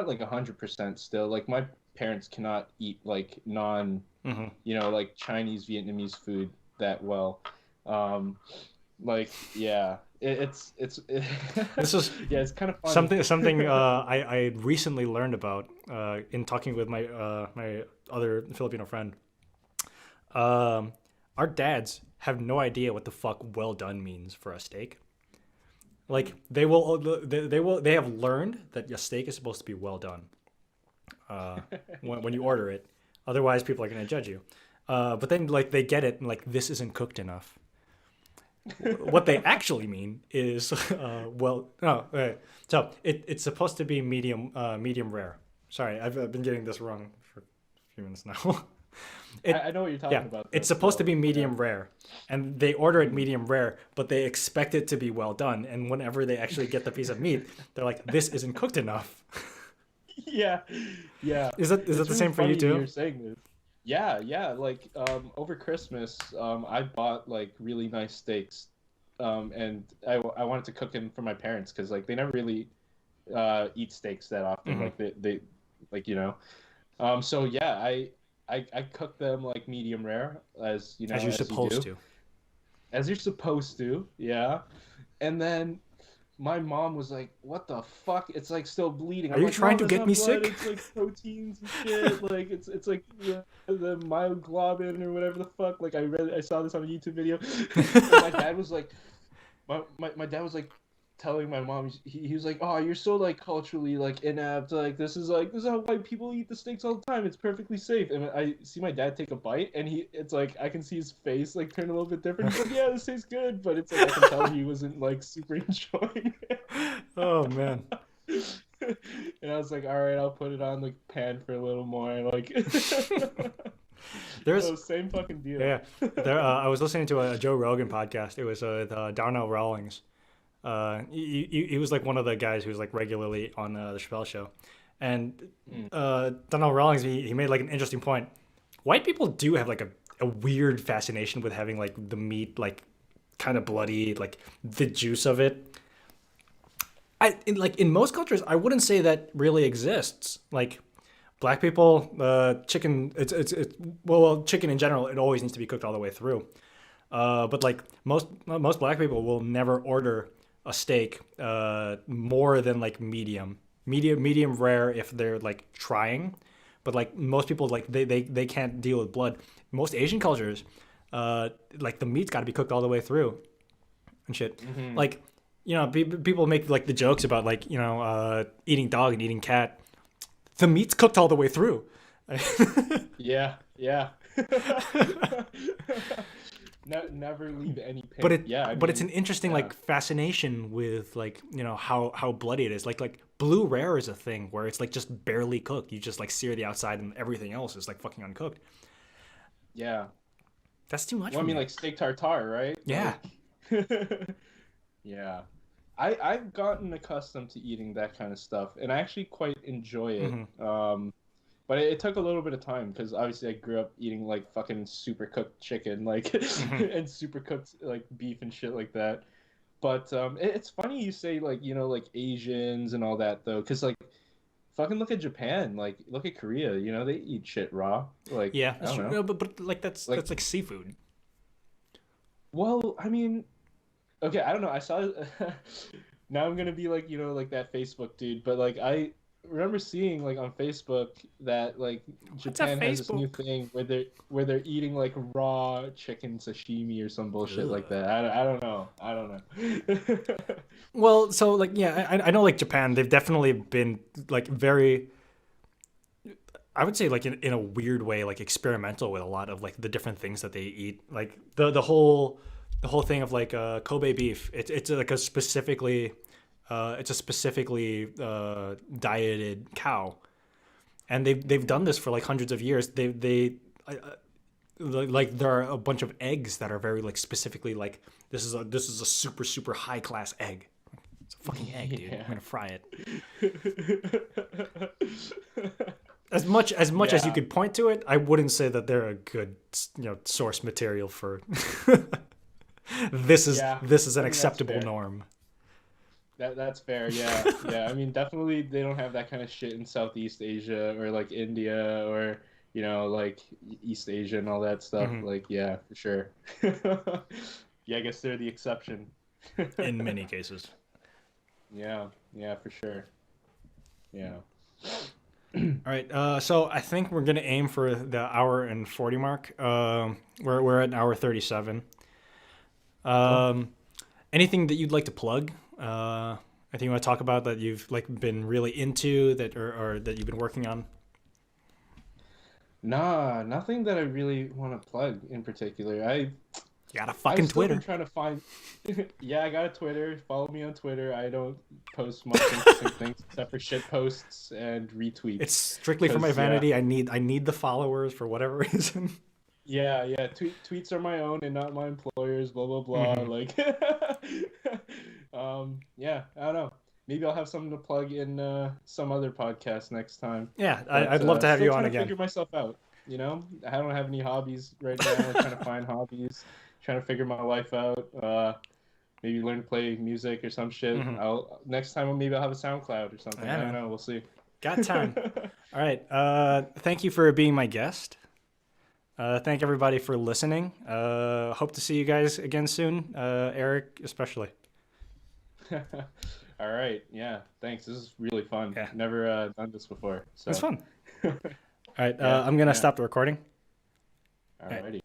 Speaker 2: like 100% still. Like my parents cannot eat like non,
Speaker 1: Mm-hmm.
Speaker 2: like Chinese, Vietnamese food that well. Um, like yeah,
Speaker 1: This is
Speaker 2: yeah, it's kind of funny.
Speaker 1: something I recently learned about in talking with my other Filipino friend. Um, our dads have no idea what the fuck well done means for a steak. Like they have learned that your steak is supposed to be well done when you order it. Otherwise, people are gonna judge you. But then like they get it and like this isn't cooked enough. What they actually mean is well no so it's supposed to be medium rare. Sorry, I've been getting this wrong for a few minutes now.
Speaker 2: I know what you're
Speaker 1: Yeah,
Speaker 2: talking about though.
Speaker 1: it's supposed to
Speaker 2: So
Speaker 1: be
Speaker 2: yeah.
Speaker 1: medium rare, and they order it medium rare, but they expect it to be well done. And whenever they actually get the piece of meat, they're like, "This isn't cooked enough."
Speaker 2: Yeah, yeah.
Speaker 1: Is that
Speaker 2: It's
Speaker 1: the
Speaker 2: really
Speaker 1: same for you
Speaker 2: funny
Speaker 1: too?
Speaker 2: you're saying this. Yeah, yeah. Like over Christmas, I bought like really nice steaks, and I wanted to cook them for my parents because like they never really eat steaks that often.
Speaker 1: Hmm.
Speaker 2: Like they like so yeah, I cook them like medium rare as
Speaker 1: As you're
Speaker 2: as you
Speaker 1: supposed
Speaker 2: do
Speaker 1: to.
Speaker 2: as you're supposed to. Yeah, and then my mom was like, "What the fuck? It's like still bleeding."
Speaker 1: Are
Speaker 2: I'm
Speaker 1: you
Speaker 2: like,
Speaker 1: trying
Speaker 2: "Mom,
Speaker 1: to
Speaker 2: that's
Speaker 1: get me
Speaker 2: not blood.
Speaker 1: sick?
Speaker 2: It's like proteins and shit. Like it's like the myoglobin or whatever the fuck." Like I saw this on a YouTube video, and my dad was like, my dad was like telling my mom he was like, "Oh, you're so like culturally like inept, like this is how white people eat the steaks all the time, it's perfectly safe." And I see my dad take a bite and it's like I can see his face like turn a little bit different. He's like, "Yeah, this tastes good," but it's like I can tell he wasn't like super enjoying it.
Speaker 1: Oh man.
Speaker 2: And I was like, "All right, I'll put it on the pan for a little more." Like
Speaker 1: There's
Speaker 2: so same fucking deal.
Speaker 1: yeah. There I was listening to a Joe Rogan podcast. It was Darnell Rawlings. He was like one of the guys who was like regularly on the Chappelle show, and
Speaker 2: Mm.
Speaker 1: Donald Rawlings he made like an interesting point. White people do have like a weird fascination with having like the meat like kind of bloody, like the juice of it. In most cultures, I wouldn't say that really exists. Like black people, chicken, it's chicken in general, it always needs to be cooked all the way through. But like most black people will never order a steak more than like medium rare if they're like trying. But like most people like they can't deal with blood. Most Asian cultures, like the meat's got to be cooked all the way through and shit.
Speaker 2: Hmm.
Speaker 1: Like people make like the jokes about like eating dog and eating cat. The meat's cooked all the way through.
Speaker 2: Yeah, yeah. Never leave any
Speaker 1: but
Speaker 2: pink. Yeah, I
Speaker 1: it's
Speaker 2: mean,
Speaker 1: an interesting
Speaker 2: yeah,
Speaker 1: like fascination with like how bloody it is. Like blue rare is a thing where it's like just barely cooked. You just like sear the outside and everything else is like fucking uncooked.
Speaker 2: yeah.
Speaker 1: That's too much
Speaker 2: Well, I
Speaker 1: for
Speaker 2: mean,
Speaker 1: me.
Speaker 2: like steak tartare, right?
Speaker 1: Yeah.
Speaker 2: Like, yeah. I've gotten accustomed to eating that kind of stuff, and I actually quite enjoy it.
Speaker 1: Hmm.
Speaker 2: But it took a little bit of time because obviously I grew up eating like fucking super cooked chicken, like
Speaker 1: Hmm.
Speaker 2: and super cooked like beef and shit like that. But it's funny you say like like Asians and all that though, because like fucking look at Japan. Like, look at Korea. You know, they eat shit raw. Like,
Speaker 1: Yeah,
Speaker 2: I
Speaker 1: that's
Speaker 2: don't
Speaker 1: true.
Speaker 2: know.
Speaker 1: No, but like
Speaker 2: Like,
Speaker 1: that's like seafood.
Speaker 2: well, I mean, okay, I don't know. I saw. Now I'm gonna be like, like that Facebook dude. But like, I remember seeing like on Facebook that like
Speaker 1: What's a
Speaker 2: Japan has this new
Speaker 1: Facebook?
Speaker 2: thing where they're eating like raw chicken sashimi or some bullshit like
Speaker 1: Ugh.
Speaker 2: that. I don't know. I don't know.
Speaker 1: Well, so like yeah, I know like Japan, they've definitely been like very, I would say like in a weird way like experimental with a lot of like the different things that they eat. Like the whole thing of like Kobe beef. It's like a specifically dieted cow, and they've done this for like hundreds of years. Like there are a bunch of eggs that are very like specifically like this is a super super high class egg. It's a fucking egg, dude. I'm
Speaker 2: Yeah.
Speaker 1: gonna fry it. As much as you
Speaker 2: Yeah.
Speaker 1: could point to it, I wouldn't say that they're a good source material for
Speaker 2: Yeah.
Speaker 1: this is
Speaker 2: I
Speaker 1: an
Speaker 2: mean, that's
Speaker 1: acceptable
Speaker 2: fair.
Speaker 1: norm.
Speaker 2: That's fair. Yeah. Yeah. I mean, definitely they don't have that kind of shit in Southeast Asia or like India or, like East Asia and all that stuff.
Speaker 1: Hmm.
Speaker 2: Like, yeah, for sure. Yeah, I guess they're the exception.
Speaker 1: In many cases.
Speaker 2: Yeah. Yeah, for sure. Yeah.
Speaker 1: All right, so I think we're gonna aim for the hour and 40 mark. We're at an hour 37.
Speaker 2: Cool.
Speaker 1: Um, anything that you'd like to plug? Anything you want to talk about that you've like been really into that or that you've been working on?
Speaker 2: Nah, nothing that I really want to plug in particular.
Speaker 1: You got a
Speaker 2: I've
Speaker 1: fucking
Speaker 2: still been
Speaker 1: Twitter.
Speaker 2: trying to find. Yeah, I got a Twitter. Follow me on Twitter. I don't post much interesting things except for shit posts and
Speaker 1: It's
Speaker 2: retweets.
Speaker 1: strictly for my
Speaker 2: Cause yeah,
Speaker 1: vanity. I need the followers for whatever reason.
Speaker 2: yeah. Tweets are my own and not my employer's. Blah blah blah.
Speaker 1: Hmm.
Speaker 2: Like, yeah. I don't know. Maybe I'll have something to plug in some other podcast next time.
Speaker 1: Yeah,
Speaker 2: But
Speaker 1: I'd love to have
Speaker 2: still
Speaker 1: you on
Speaker 2: trying to
Speaker 1: again.
Speaker 2: figure myself out. I don't have any hobbies right now. Trying to find hobbies. Trying to figure my life out. Maybe learn to play music or some shit.
Speaker 1: Hmm.
Speaker 2: I'll next time maybe I'll have a SoundCloud or something.
Speaker 1: Yeah,
Speaker 2: I don't
Speaker 1: man.
Speaker 2: know. We'll see.
Speaker 1: Got time. All right. Thank you for being my guest. Thank everybody for listening. Hope to see you guys again soon. Eric, especially.
Speaker 2: All right. Yeah. Thanks. This is really fun.
Speaker 1: Yeah,
Speaker 2: Never done this before.
Speaker 1: it's
Speaker 2: So
Speaker 1: fun. All right.
Speaker 2: yeah.
Speaker 1: I'm gonna
Speaker 2: Yeah.
Speaker 1: stop the recording. All right.
Speaker 2: Alrighty.